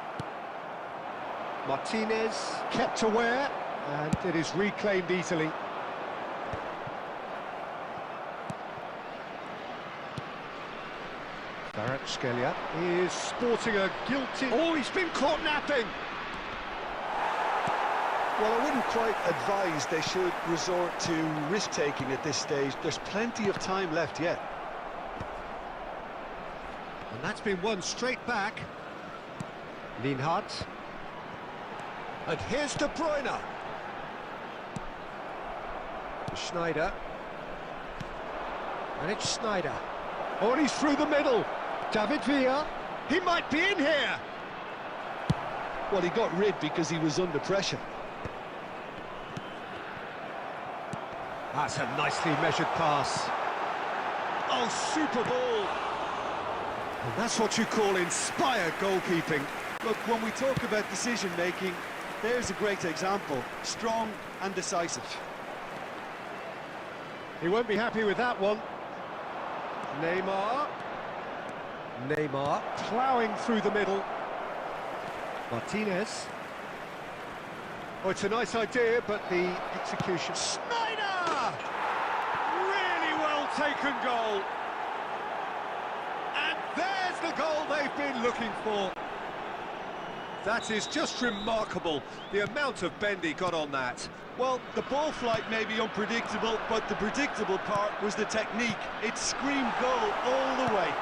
Martinez kept aware, and it is reclaimed easily. Kvaratskhelia is sporting a guilty... Oh, he's been caught napping! Well, I wouldn't quite advise they should resort to risk-taking at this stage. There's plenty of time left yet. And that's been won straight back. Lienhard. And here's De Bruyne. Schneider. And it's Schneider. Oh, and he's through the middle. David Villa. He might be in here. Well, he got rid because he was under pressure. That's a nicely measured pass. Oh, super ball. And that's what you call inspired goalkeeping. Look, when we talk about decision-making, there's a great example. Strong and decisive. He won't be happy with that one. Neymar ploughing through the middle. Martinez. Oh, it's a nice idea, but the execution... Schneider! Really well taken goal. And there's the goal they've been looking for. That is just remarkable, the amount of bend he got on that. Well, the ball flight may be unpredictable, but the predictable part was the technique. It screamed goal all the way.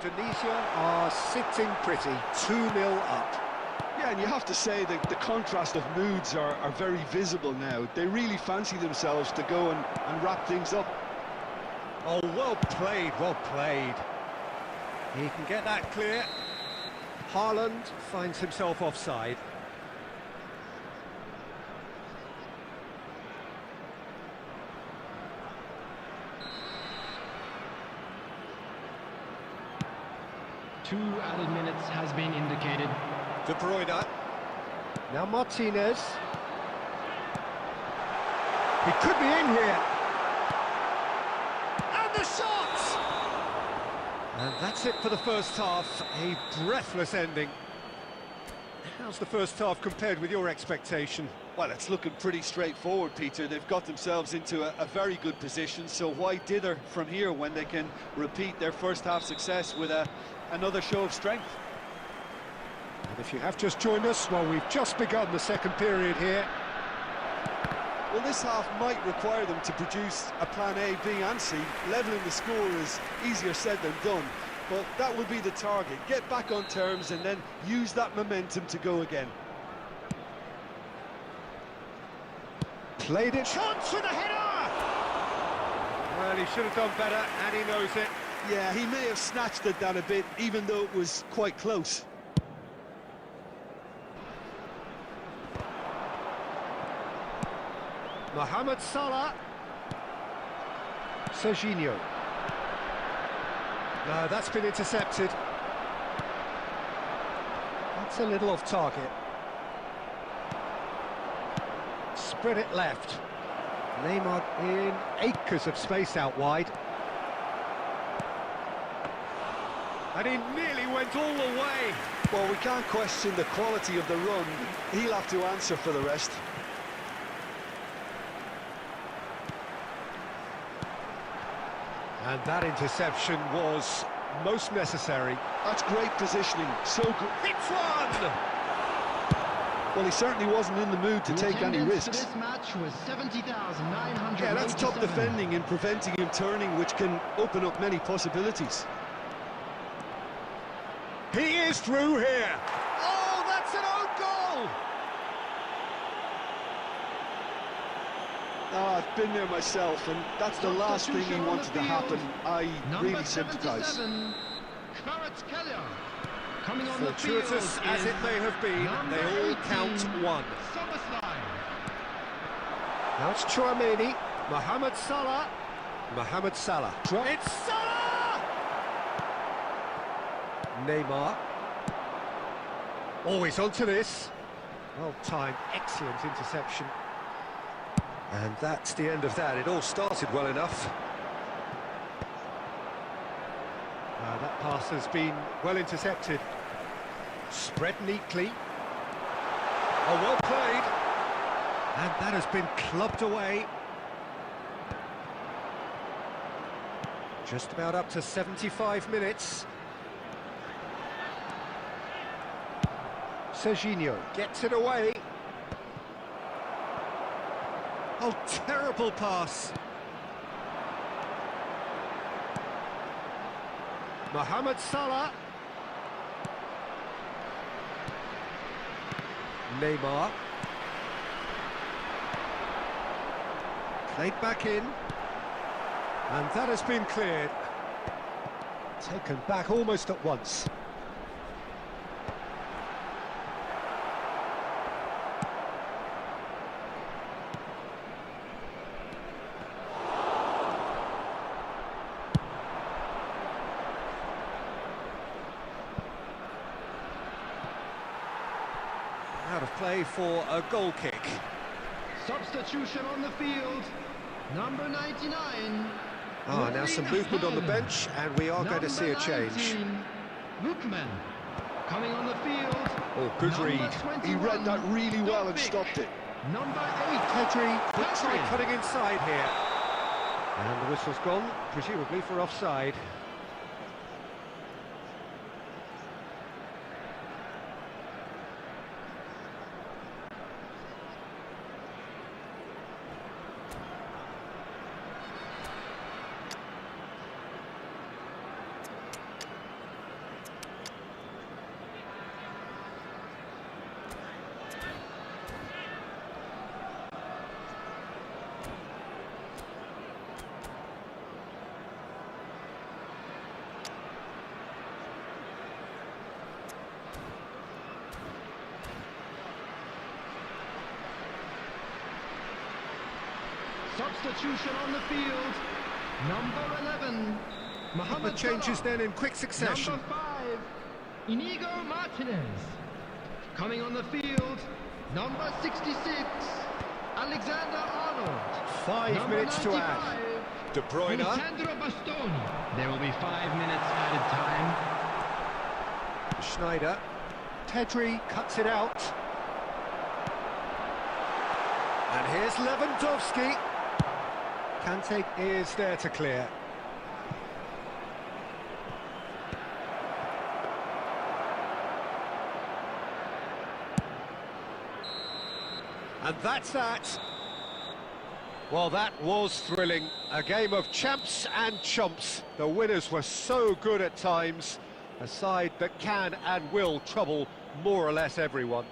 Indonesia are sitting pretty, 2-0 up. Yeah, and you have to say that the contrast of moods are very visible now. They really fancy themselves to go and wrap things up. Oh, well played, well played. He can get that clear. Haaland finds himself offside. Two added minutes has been indicated. De Bruyne. Now Martinez. He could be in here. And the shot! And that's it for the first half. A breathless ending. How's the first half compared with your expectation? Well, it's looking pretty straightforward, Peter. They've got themselves into a very good position, so why dither from here when they can repeat their first half success with another show of strength? And if you have just joined us, well, we've just begun the second period here. Well, this half might require them to produce a plan A, B and C. Levelling the score is easier said than done, but that will be the target. Get back on terms and then use that momentum to go again. Played it. Chance for the header! Well, he should have done better, and he knows it. Yeah, he may have snatched at that a bit, even though it was quite close. Mohamed Salah. Serginho. No, that's been intercepted. That's a little off target. Spread it left. Neymar in acres of space out wide. And he nearly went all the way. Well, we can't question the quality of the run. He'll have to answer for the rest. And that interception was most necessary. That's great positioning, so good. It's one! Well, he certainly wasn't in the mood to take any risks. This match was 70,987. Yeah, that's top defending and preventing him turning, which can open up many possibilities. He is through here. Oh, that's been there myself, and that's the last thing he wanted to happen. I really sympathise. Coming on the field. Fortuitous as it may have been, they all count one. Now it's Chouameni, Mohamed Salah. Mohamed Salah. It's Salah! Neymar. Always onto this. Well timed, excellent interception. And that's the end of that. It all started well enough. That pass has been well intercepted. Spread neatly. Oh, well played. And that has been clubbed away. Just about up to 75 minutes. Serginho gets it away. Oh, terrible pass. Mohamed Salah. Neymar. Played back in. And that has been cleared. Taken back almost at once. Out of play for a goal kick. Substitution on the field. Number 99. Now some movement on the bench, and we are going to see a change. Lookman coming on the field. Oh, good read. He read that really well and stopped it. Number 8. Pedri could try cutting inside here. And the whistle's gone, presumably for offside. Substitution on the field. Number 11. The changes then in quick succession. Number 5. Inigo Martinez. Coming on the field. Number 66. Alexander Arnold. 5 minutes to add. De Bruyne. Sandro Bastoni. There will be 5 minutes added time. Schneider. Pedri cuts it out. And here's Lewandowski. Kante is there to clear. And that's that. Well, that was thrilling. A game of champs and chumps. The winners were so good at times. A side that can and will trouble more or less everyone.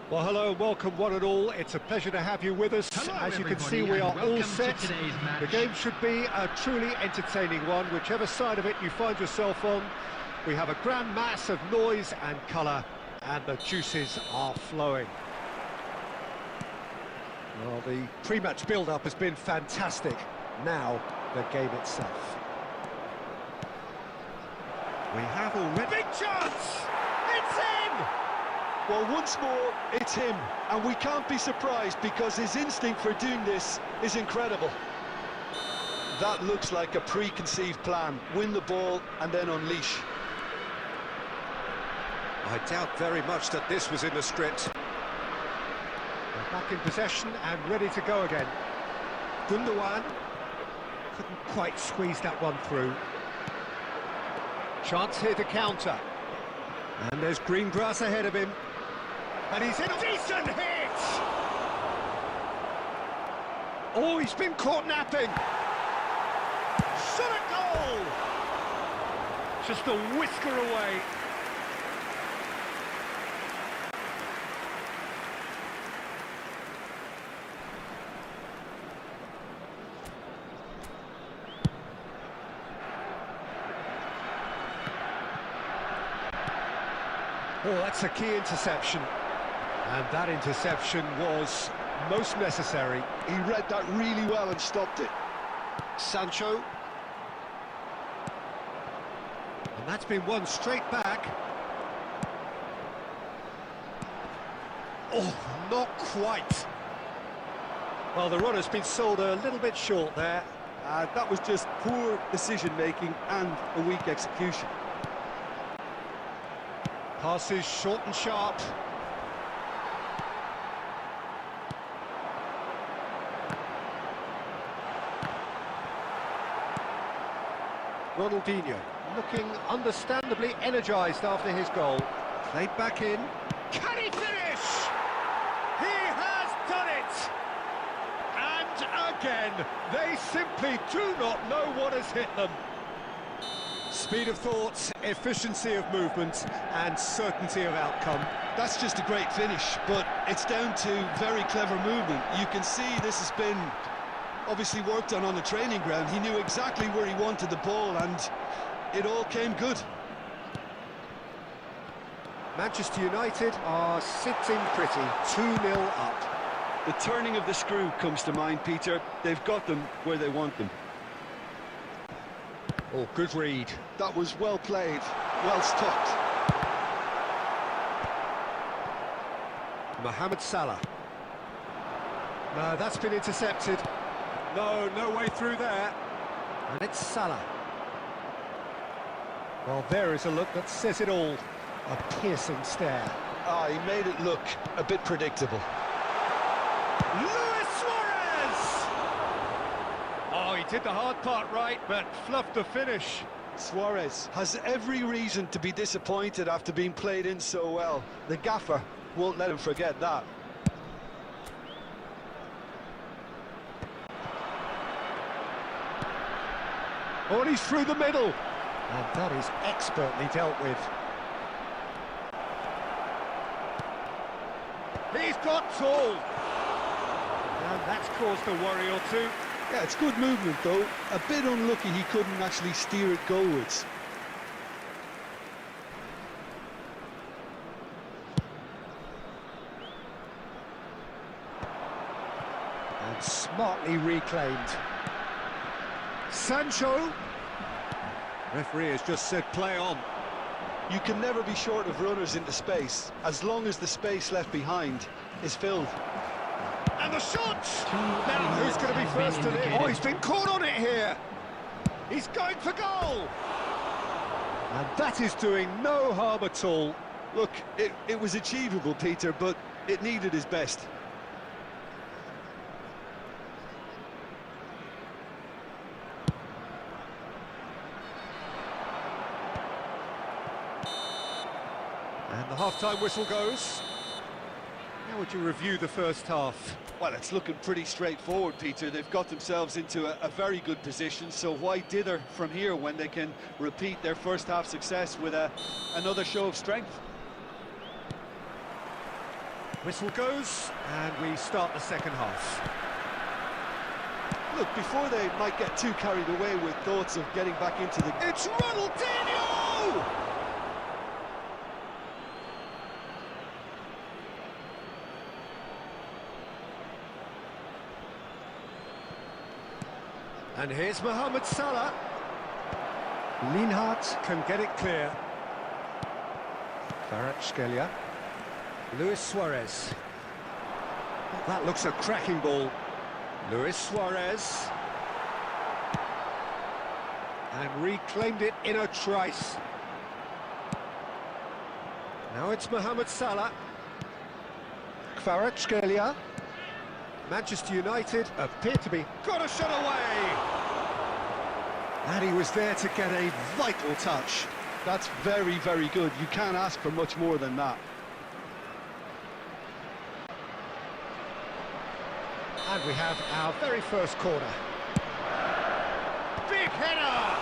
Well, hello, welcome one and all. It's a pleasure to have you with us. Hello, as you can see, everybody, we are and all welcome set. to today's match. The game should be a truly entertaining one, whichever side of it you find yourself on. We have a grand mass of noise and colour, and the juices are flowing. Well, the pre-match build-up has been fantastic. Now, the game itself. We have already... Big chance! It's in! Well, once more, it's him, and we can't be surprised because his instinct for doing this is incredible. That looks like a preconceived plan. Win the ball and then unleash. I doubt very much that this was in the script. They're back in possession and ready to go again. Gundogan couldn't quite squeeze that one through. Chance here to counter. And there's green grass ahead of him. And he's in a decent hit! Oh, he's been caught napping! Shot a goal! Just a whisker away. Oh, that's a key interception. And that interception was most necessary. He read that really well and stopped it. Sancho. And that's been won straight back. Oh, not quite. Well, the run has been sold a little bit short there. That was just poor decision-making and a weak execution. Passes short and sharp. Ronaldinho looking understandably energised after his goal. Played back in. Can he finish? He has done it! And again, they simply do not know what has hit them. Speed of thought, efficiency of movement, and certainty of outcome. That's just a great finish, but it's down to very clever movement. You can see this has been obviously worked on the training ground. He knew exactly where he wanted the ball, and it all came good. Manchester United are sitting pretty, 2-0 up. The turning of the screw comes to mind, Peter. They've got them where they want them. Oh, good read. That was well played, well stopped. Mohamed Salah. No, that's been intercepted. No way through there. And it's Salah. Well, there is a look that says it all. A piercing stare. He made it look a bit predictable. Luis Suarez! Oh, he did the hard part right, but fluffed the finish. Suarez has every reason to be disappointed after being played in so well. The gaffer won't let him forget that. Oh, and he's through the middle. And that is expertly dealt with. He's got tall. And that's caused a worry or two. Yeah, it's good movement though. A bit unlucky he couldn't actually steer it goalwards. And smartly reclaimed. Sancho. Referee has just said play on. You can never be short of runners into space, as long as the space left behind is filled. And the shot! Now who's going to be first to it? Oh, he's been caught on it here. He's going for goal. And that is doing no harm at all. Look, it was achievable, Peter, but it needed his best. And the half-time whistle goes. How would you review the first half? Well, it's looking pretty straightforward, Peter. They've got themselves into a very good position, so why dither from here when they can repeat their first half success with another show of strength? Whistle goes, and we start the second half. Look, before they might get too carried away with thoughts of getting back into the... It's Ronaldinho! And here's Mohamed Salah. Lienhart can get it clear. Kvaratskhelia. Luis Suarez. That looks a cracking ball. Luis Suarez. And reclaimed it in a trice. Now it's Mohamed Salah. Kvaratskhelia. Manchester United appear to be... Got a shot away! And he was there to get a vital touch. That's very, very good. You can't ask for much more than that. And we have our very first corner. Big header!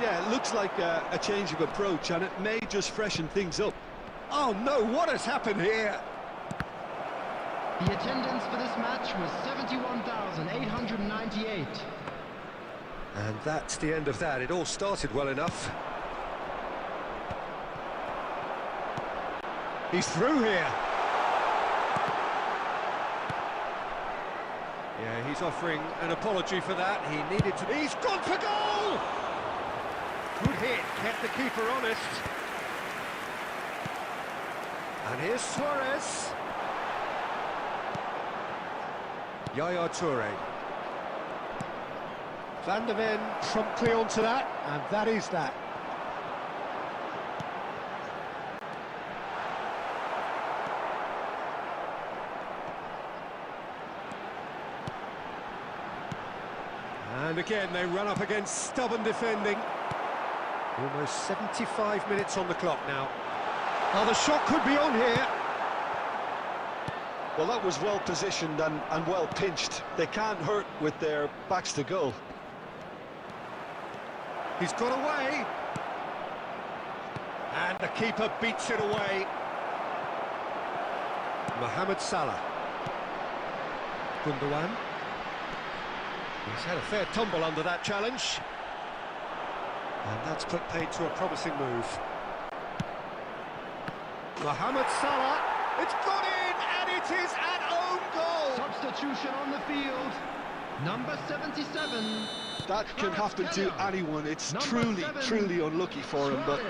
Yeah, it looks like a change of approach, and it may just freshen things up. Oh no, what has happened here? The attendance for this match was 71,898. And that's the end of that. It all started well enough. He's through here. Yeah, he's offering an apology for that. He needed to... He's gone for goal! Good hit, kept the keeper honest. And here's Suarez. Yaya Toure. Van der Ven promptly onto that, and that is that. And again, they run up against stubborn defending. Almost 75 minutes on the clock now. Oh, the shot could be on here. Well, that was well positioned and well pinched. They can't hurt with their backs to goal. He's got away. And the keeper beats it away. Mohamed Salah. Gundogan. He's had a fair tumble under that challenge. And that's put paid to a promising move. Mohamed Salah. It's got in, and it is an own goal. Substitution on the field. Number 77. That can happen to anyone. It's Number truly unlucky for him, but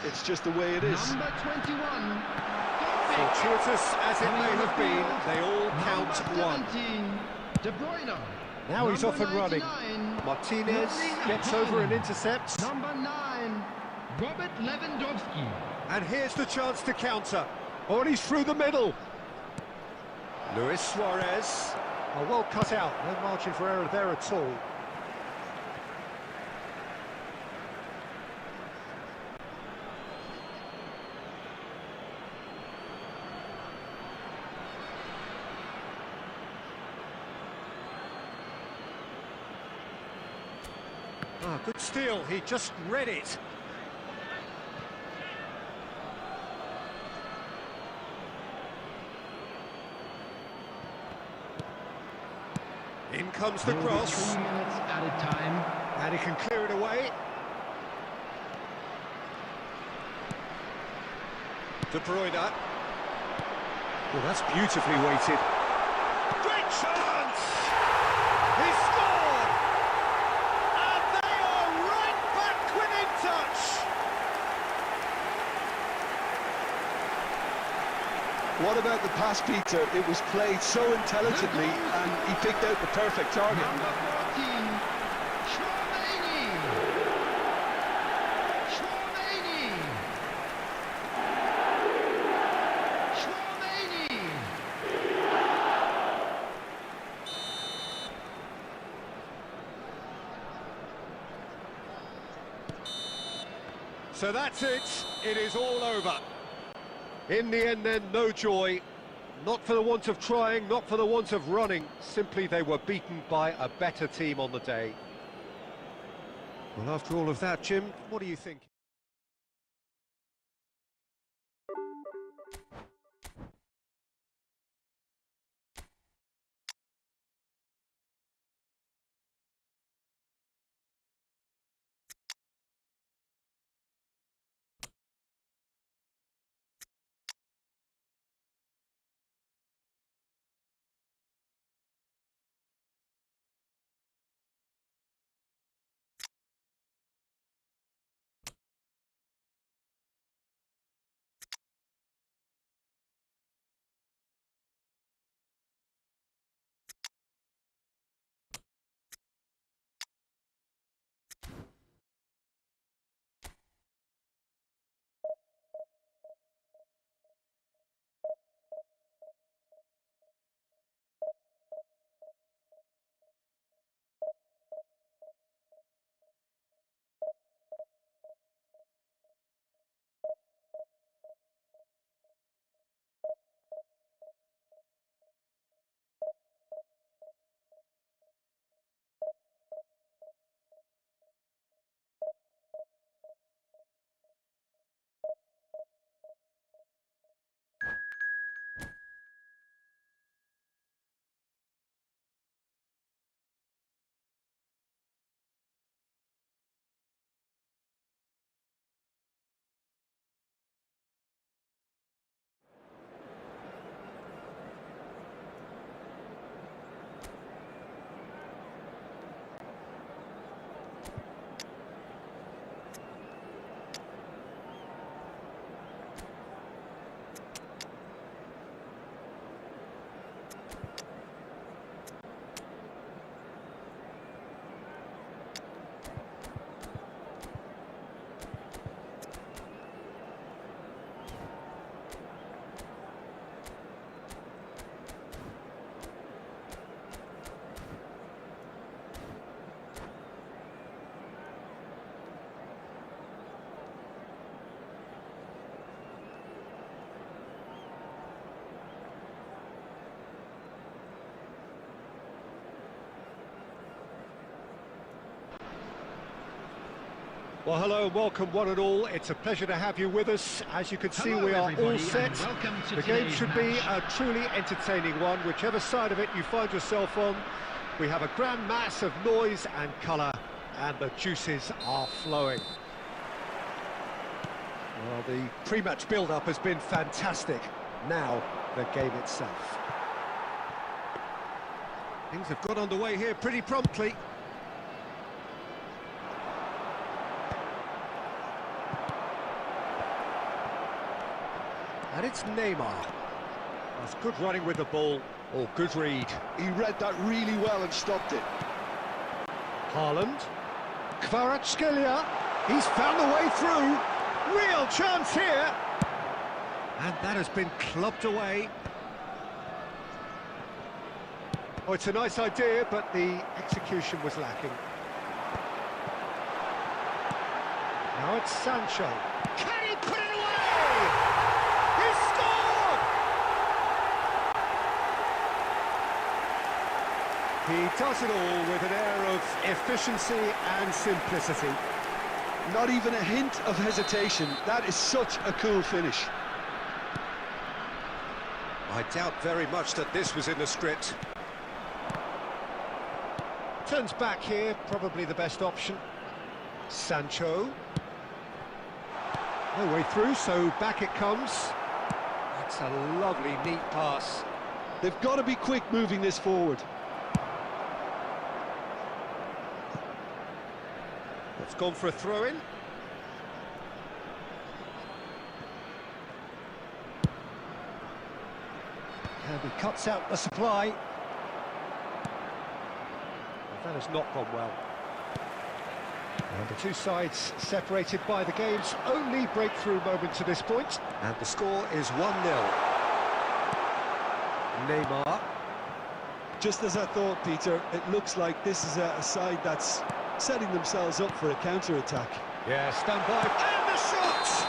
it's just the way it is. Number 21. Fortuitous as it may have been, they all count one. 17. De Bruyne. Now he's off and running. 99. Martinez gets over and intercepts. Number 9. Robert Lewandowski. And here's the chance to counter. Oh, and he's through the middle. Luis Suarez. Oh, well cut out. No margin for error there at all. Ah, good steal. He just read it. In comes the cross. 3 minutes added time. And he can clear it away. De Bruyne. Oh, that's beautifully weighted. Great chance! He scored! And they are right back within touch! What about the pass, Peter? It was played so intelligently, and he picked out the perfect target. Number 14. Chouameni. Chouameni. Chouameni. So that's it. It is all over. In the end then, no joy. Not for the want of trying, not for the want of running. Simply they were beaten by a better team on the day. Well, after all of that, Jim, what do you think? Well, hello and welcome one and all. It's a pleasure to have you with us. As you can see, Hello, we are all everybody, set. and welcome to The game today's should be match. a truly entertaining one, whichever side of it you find yourself on. We have a grand mass of noise and colour, and the juices are flowing. Well, the pre-match build-up has been fantastic. Now, the game itself. Things have got underway here pretty promptly. And it's Neymar. That's good running with the ball. Oh, good read. He read that really well and stopped it. Haaland. Kvaratskhelia. He's found the way through. Real chance here. And that has been clubbed away. Oh, it's a nice idea, but the execution was lacking. Now it's Sancho. Can he put it away? He scored! He does it all with an air of efficiency and simplicity. Not even a hint of hesitation. That is such a cool finish. I doubt very much that this was in the script. Turns back here, probably the best option. Sancho. No way through, so back it comes. That's a lovely, neat pass. They've got to be quick moving this forward. It's gone for a throw-in. And he cuts out the supply. That has not gone well. And the two sides separated by the game's only breakthrough moment to this point. And the score is 1-0. Neymar. Just as I thought, Peter, it looks like this is a side that's setting themselves up for a counter-attack. Yeah, stand by. And the shot!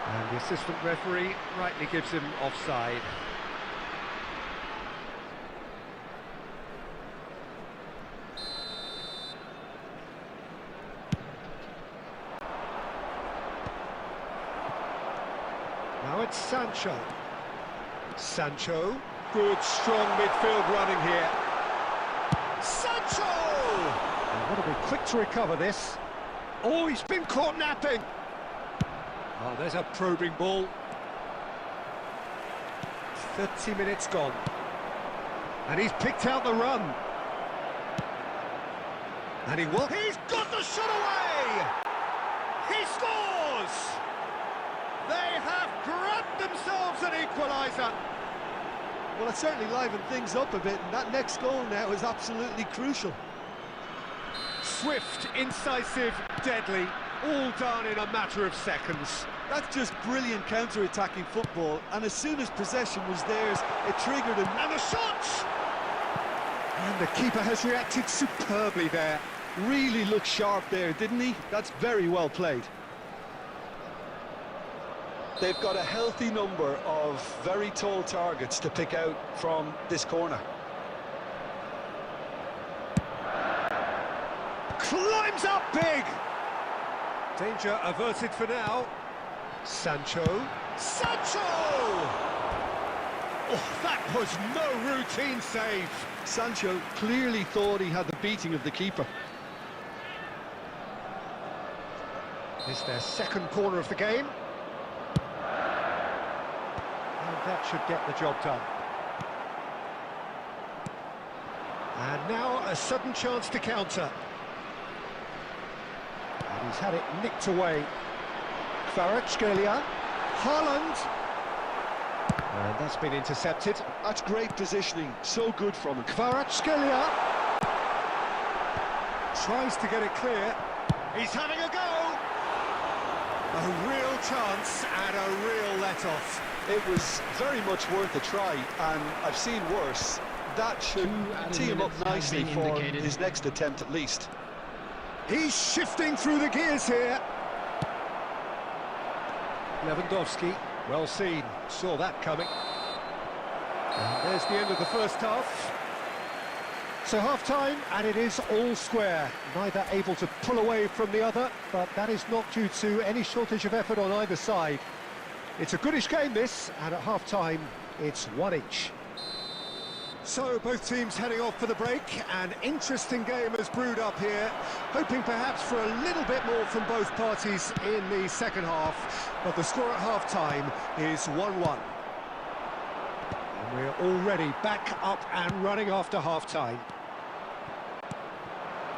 And the assistant referee rightly gives him offside. Now it's Sancho. Sancho. Good, strong midfield running here. Sancho! And what a bit quick to recover this. Oh, he's been caught napping. Oh, there's a probing ball. 30 minutes gone. And he's picked out the run. And he will. He's got the shot away! He scores! They have grabbed themselves an equaliser. Well, it certainly livened things up a bit, and that next goal now is absolutely crucial. Swift, incisive, deadly, all done in a matter of seconds. That's just brilliant counter-attacking football, and as soon as possession was theirs, it triggered him. And the shot! And the keeper has reacted superbly there. Really looked sharp there, didn't he? That's very well played. They've got a healthy number of very tall targets to pick out from this corner. Climbs up big! Danger averted for now. Sancho. Sancho! Oh, that was no routine save. Sancho clearly thought he had the beating of the keeper. It's their second corner of the game. And that should get the job done. And now a sudden chance to counter. And he's had it nicked away. Kvaratskhelia. Haaland. And that's been intercepted. That's great positioning, so good from him. Kvaratskhelia. Tries to get it clear. He's having a go. A real chance and a real let-off. It was very much worth a try, and I've seen worse. That should tee him up nicely for his next attempt at least. He's shifting through the gears here. Lewandowski, well seen, saw that coming. And there's the end of the first half. So half-time, and it is all square. Neither able to pull away from the other, but that is not due to any shortage of effort on either side. It's a goodish game, this, and at half-time, it's one each. So both teams heading off for the break. An interesting game has brewed up here, hoping perhaps for a little bit more from both parties in the second half, but the score at half-time is 1-1. And we're already back up and running after half-time.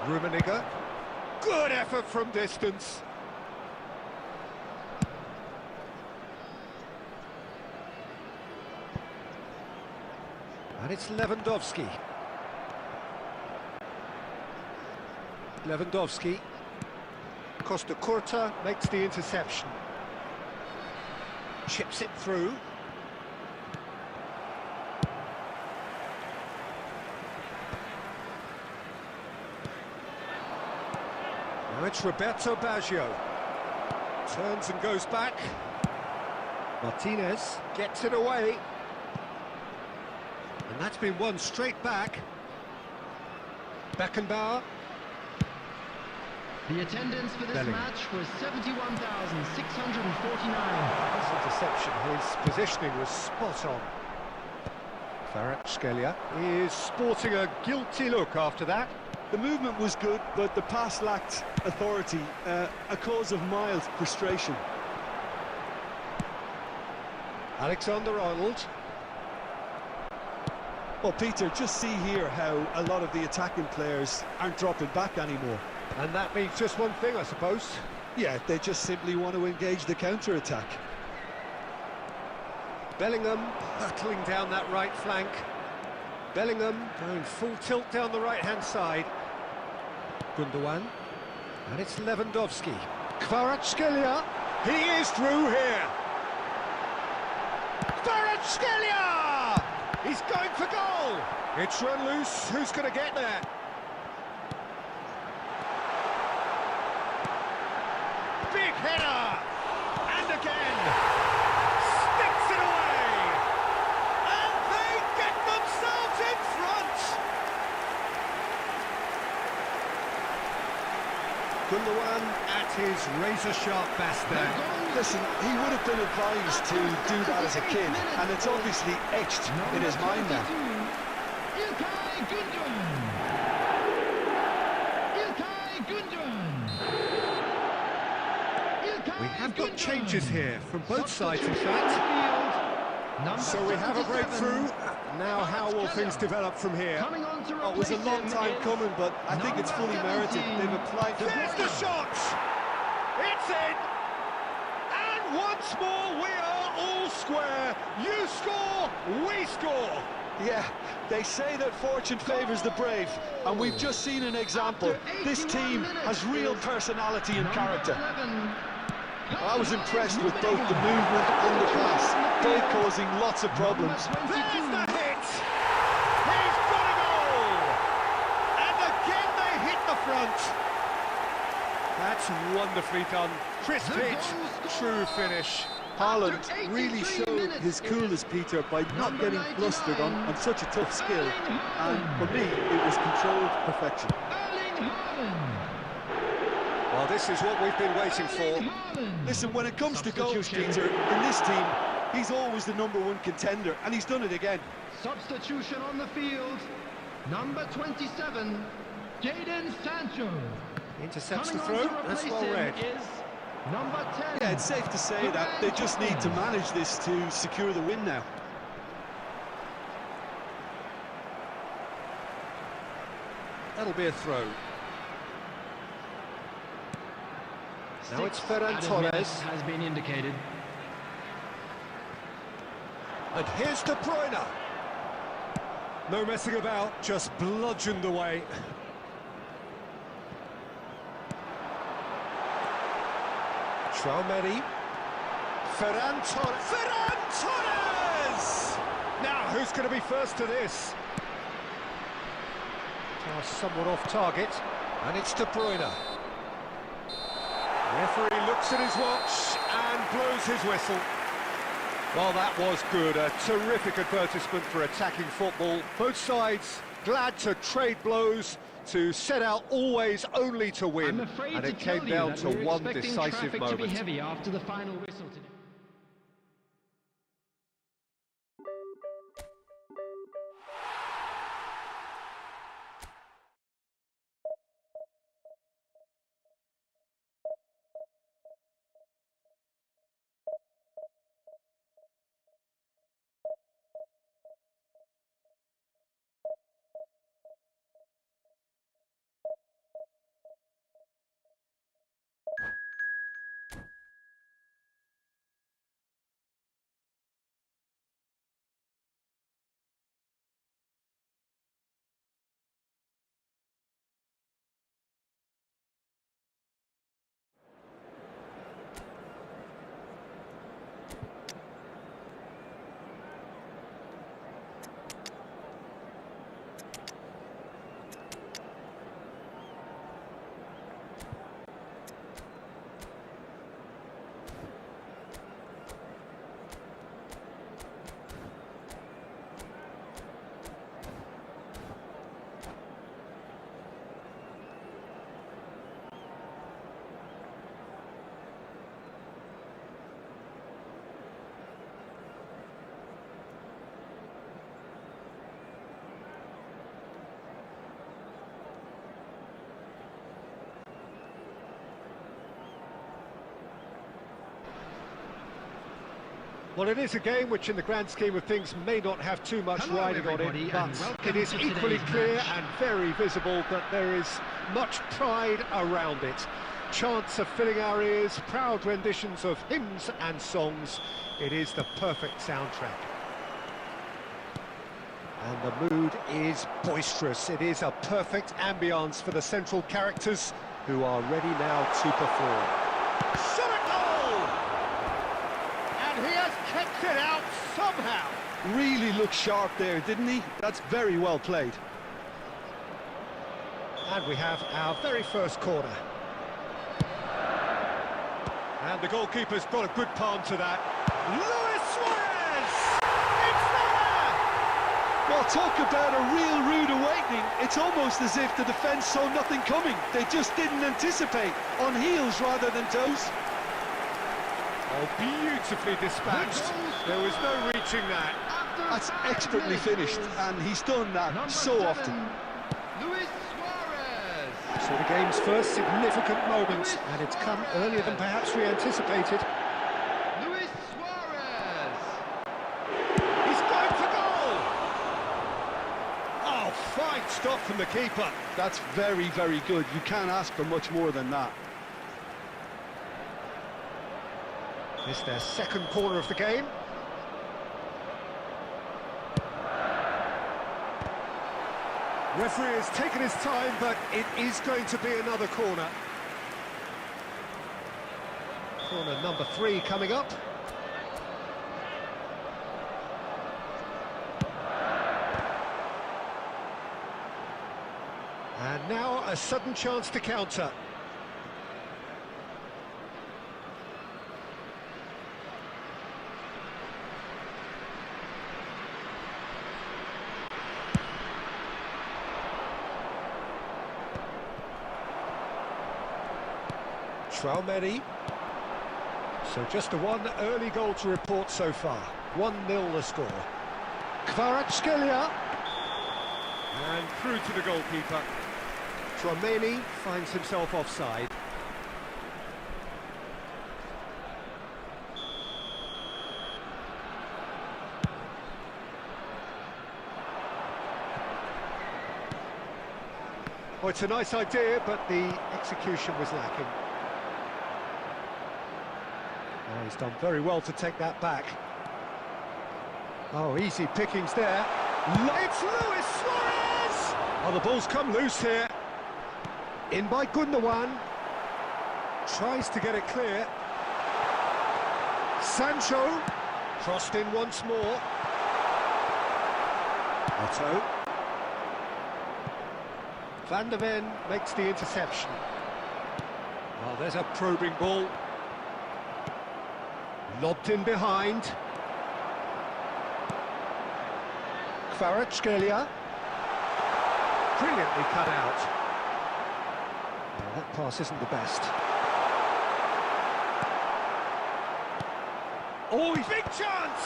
Rummenigge, good effort from distance. And it's Lewandowski. Lewandowski. Costa Curta makes the interception. Chips it through. Now it's Roberto Baggio. Turns and goes back. Martinez gets it away. And that's been won straight back. Beckenbauer. The attendance for this match was 71,649. This interception, his positioning was spot on. Kvaratskhelia is sporting a guilty look after that. The movement was good, but the pass lacked authority, a cause of mild frustration. Alexander-Arnold. Well, Peter, just see here how a lot of the attacking players aren't dropping back anymore. And that means just one thing, I suppose. Yeah, they just simply want to engage the counter-attack. Bellingham hurtling down that right flank. Bellingham going full tilt down the right-hand side. Gundogan. And it's Lewandowski. Kvaratskhelia. He is through here. Kvaratskhelia! He's going for goal. It's run loose. Who's going to get there? Big header! And again! Sticks it away! And they get themselves in front! Gundogan at his razor-sharp best there. Listen, he would have been advised to do that as a kid, and it's obviously etched in his mind now. We have got changes here from both sides, in fact. So we have a breakthrough. Now how will things develop from here? Oh, it was a long time coming, but I think it's fully merited. They've applied... There's the shot! It's in! And once more we are all square. You score, we score! Yeah, they say that fortune favours the brave, and we've just seen an example. This team has real personality and character. I was impressed with both the movement and the pass, both causing lots of problems. There's the hit! He's got a goal! And again they hit the front. That's wonderfully done. Crisp hit, true finish. Haaland really showed his coolness, Peter, by not getting flustered on such a tough skill. And for me, it was controlled perfection. Well, this is what we've been waiting for. Listen, when it comes to goals, Peter, in this team, he's always the #1 contender, and he's done it again. Substitution on the field. Number 27, Jadon Sancho. Intercepts the throw, that's well read. Number 10. Yeah, it's safe to say that they just need to manage this to secure the win now. That'll be a throw. Now it's Ferran Torres. Has been indicated. And here's De Bruyne. No messing about, just bludgeoned away. Traumeri. Ferran Torres. Ferran Torres! Now, who's going to be first to this? Somewhat off target. And it's De Bruyne. The referee looks at his watch and blows his whistle. Well, that was good. A terrific advertisement for attacking football. Both sides glad to trade blows, to set out always only to win, and it came down to one decisive moment. To be heavy after the final whistle today. Well, it is a game which in the grand scheme of things may not have too much riding on it, but it is equally clear and very visible that there is much pride around it. Chants are filling our ears, proud renditions of hymns and songs. It is the perfect soundtrack. And the mood is boisterous. It is a perfect ambience for the central characters who are ready now to perform. Shot a goal! And he has kept it out somehow. Really looked sharp there, didn't he? That's very well played. And we have our very first corner. And the goalkeeper's got a good palm to that. Luis Suarez! It's there! Well, talk about a real rude awakening. It's almost as if the defence saw nothing coming. They just didn't anticipate. On heels rather than toes. Oh, beautifully dispatched. There was no reaching that. That's expertly finished, and he's done that so often. Luis Suarez. So the game's first significant moment, and it's come earlier than perhaps we anticipated. Luis Suarez. He's going for goal! Oh, fine stop from the keeper. That's very, very good. You can't ask for much more than that. It's their second corner of the game. Referee has taken his time, but it is going to be another corner. Corner number 3 coming up. And now a sudden chance to counter. Traumeri. So just the one early goal to report so far. 1-0 the score. Kvaratskhelia. And through to the goalkeeper. Traumeri finds himself offside. Well, it's a nice idea, but the execution was lacking. Oh, he's done very well to take that back. Oh, easy pickings there. It's Luis Suarez! Oh, the ball's come loose here. In by Gundogan. Tries to get it clear. Sancho. Crossed in once more. Potw. Van der Ven makes the interception. Oh, there's a probing ball. Lobbed in behind. Kvaratskhelia. brilliantly cut out. Well, that pass isn't the best. Oh, big chance!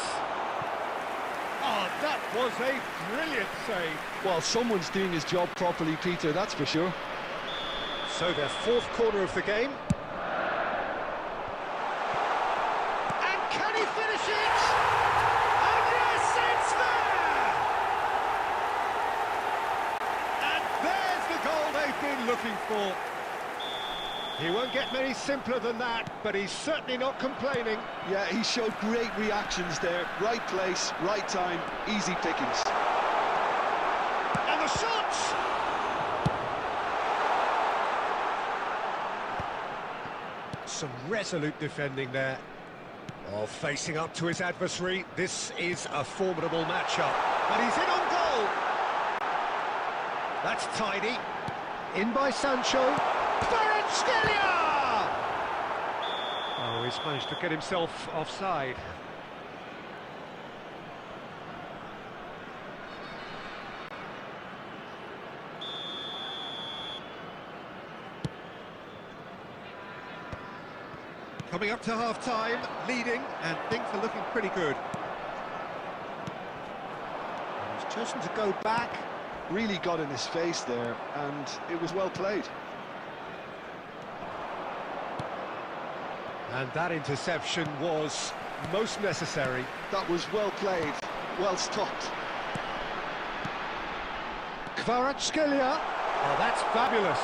Oh, that was a brilliant save. Well, someone's doing his job properly, Peter, that's for sure. So their fourth corner of the game. And can he finish it? And yes, it's there! And there's the goal they've been looking for. He won't get many simpler than that, but he's certainly not complaining. Yeah, he showed great reactions there. Right place, right time, easy pickings. And the shot! Some resolute defending there. Oh, facing up to his adversary. This is a formidable matchup. And he's in on goal. That's tidy. In by Sancho. Oh, he's managed to get himself offside. Coming up to half-time, leading, and things are looking pretty good. And he's chosen to go back. Really got in his face there, and it was well played. And that interception was most necessary. That was well played, well stopped. Kvaratskhelia. Oh, that's fabulous.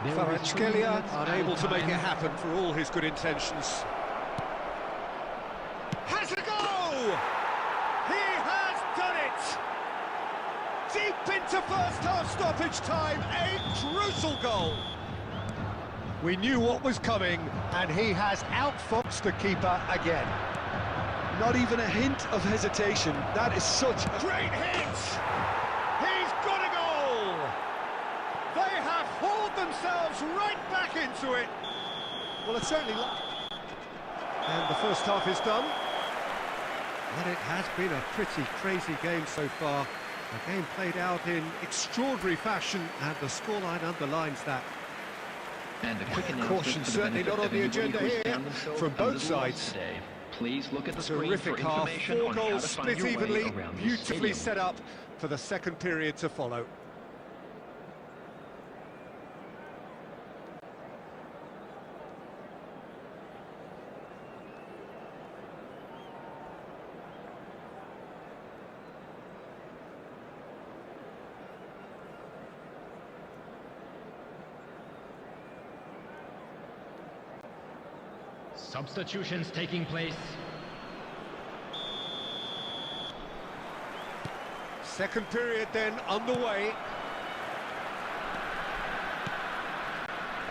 Kvaratskhelia unable to make it happen for all his good intentions. Has a go! He has done it! Deep into first half stoppage time, a crucial goal. We knew what was coming, and he has outfoxed the keeper again. Not even a hint of hesitation. That is such a great hit! He's got a goal! They have hauled themselves right back into it. Well, it's certainly... And the first half is done. But it has been a pretty crazy game so far. The game played out in extraordinary fashion, and the scoreline underlines that. And a quick caution certainly not on the agenda here from both sides. Please look at the screen Terrific for half, information 4 on how goals to find split your way evenly, around this beautifully stadium. set up for the second period to follow. Substitutions taking place. Second period then underway.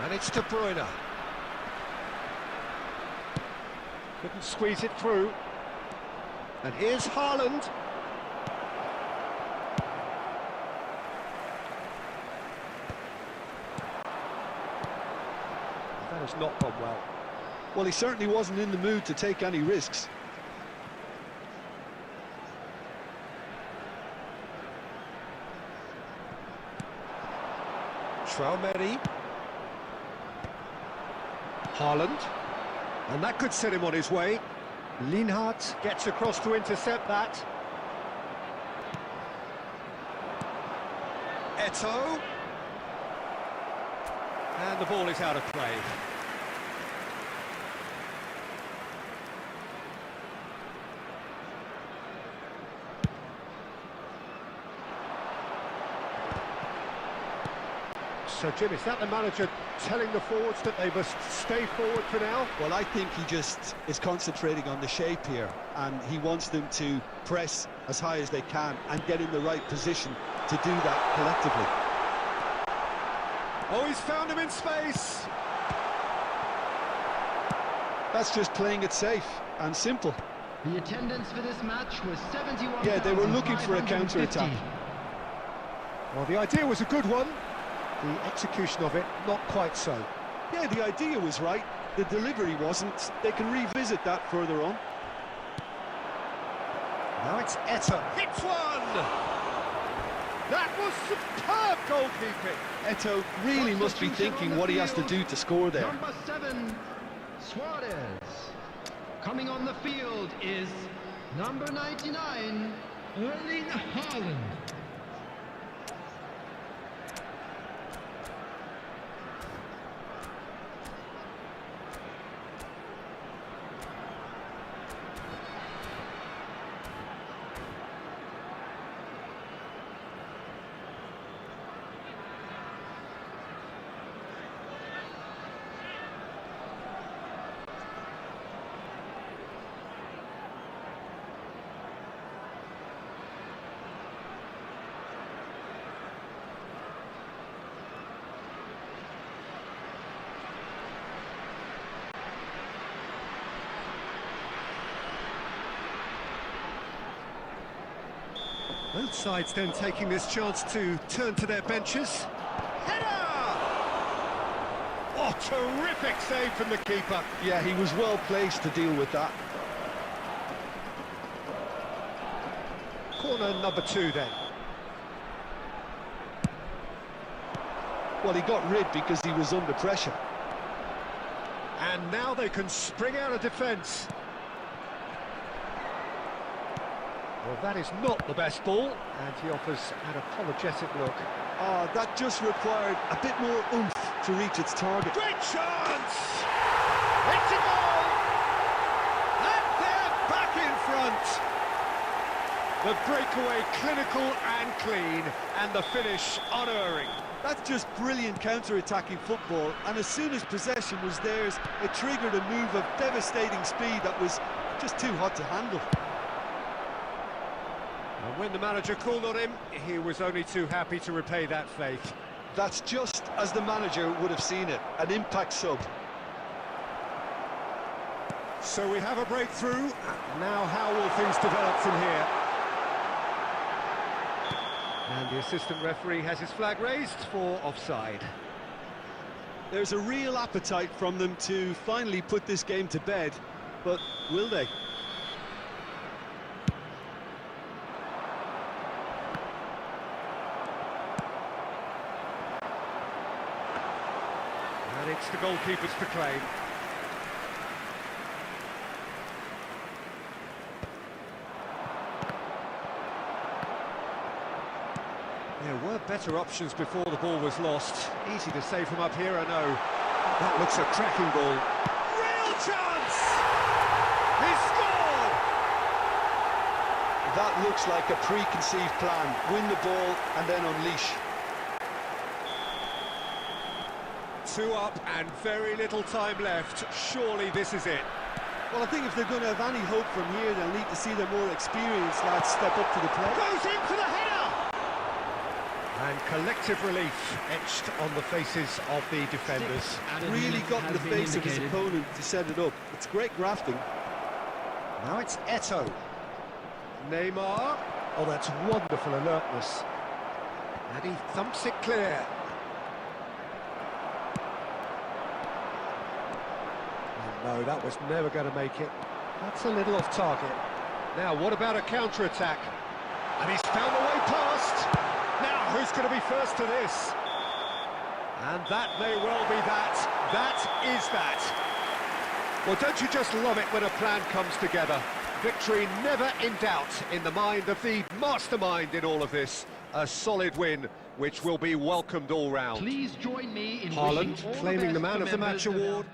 And it's De Bruyne. Couldn't squeeze it through. And here's Haaland. That has not gone well. Well, he certainly wasn't in the mood to take any risks. Traoré. Haaland. And that could set him on his way. Lienhart gets across to intercept that. Eto'o. And the ball is out of play. So, Jim, is that the manager telling the forwards that they must stay forward for now? Well, I think he just is concentrating on the shape here, and he wants them to press as high as they can and get in the right position to do that collectively. Oh, he's found him in space! That's just playing it safe and simple. The attendance for this match was 71,550. Yeah, they were looking for a counter-attack. Well, the idea was a good one. The execution of it, not quite so. Yeah, the idea was right. The delivery wasn't. They can revisit that further on. Now it's Eto'o. Hits one! That was superb goalkeeping. Eto really must be thinking what he has to do to score there. Number 7, Suarez. Coming on the field is number 99, Erling Haaland. Both sides then taking this chance to turn to their benches. Header! Oh, terrific save from the keeper. Yeah, he was well placed to deal with that. Corner number 2 then. Well, he got rid because he was under pressure. And now they can spring out of defence. Well, that is not the best ball, and he offers an apologetic look. Oh, that just required a bit more oomph to reach its target. Great chance! It's a goal! And they're back in front! The breakaway clinical and clean, and the finish unerring. That's just brilliant counter-attacking football, and as soon as possession was theirs, it triggered a move of devastating speed that was just too hot to handle. And when the manager called on him, he was only too happy to repay that faith. That's just as the manager would have seen it, an impact sub. So we have a breakthrough. Now how will things develop from here? And the assistant referee has his flag raised for offside. There's a real appetite from them to finally put this game to bed, but will they? And it's the goalkeepers to claim. There were better options before the ball was lost. Easy to save from up here, I know. That looks a cracking ball. Real chance! He scored! That looks like a preconceived plan. Win the ball and then unleash. 2 up and very little time left. Surely this is it. Well, I think if they're going to have any hope from here, they'll need to see their more experienced lads step up to the plate. Goes in for the header! And collective relief etched on the faces of the defenders. Really got in the face of his opponent to set it up. It's great grafting. Now it's Eto. Neymar. Oh, that's wonderful alertness. And he thumps it clear. Oh, no, that was never going to make it. That's a little off target. Now, what about a counter-attack? And he's found the way past. Now, who's going to be first to this? And that may well be that. That is that. Well, don't you just love it when a plan comes together? Victory never in doubt in the mind of the mastermind in all of this. A solid win, which will be welcomed all round. Please join me in Haaland wishing all claiming the best man to of the match members of our award.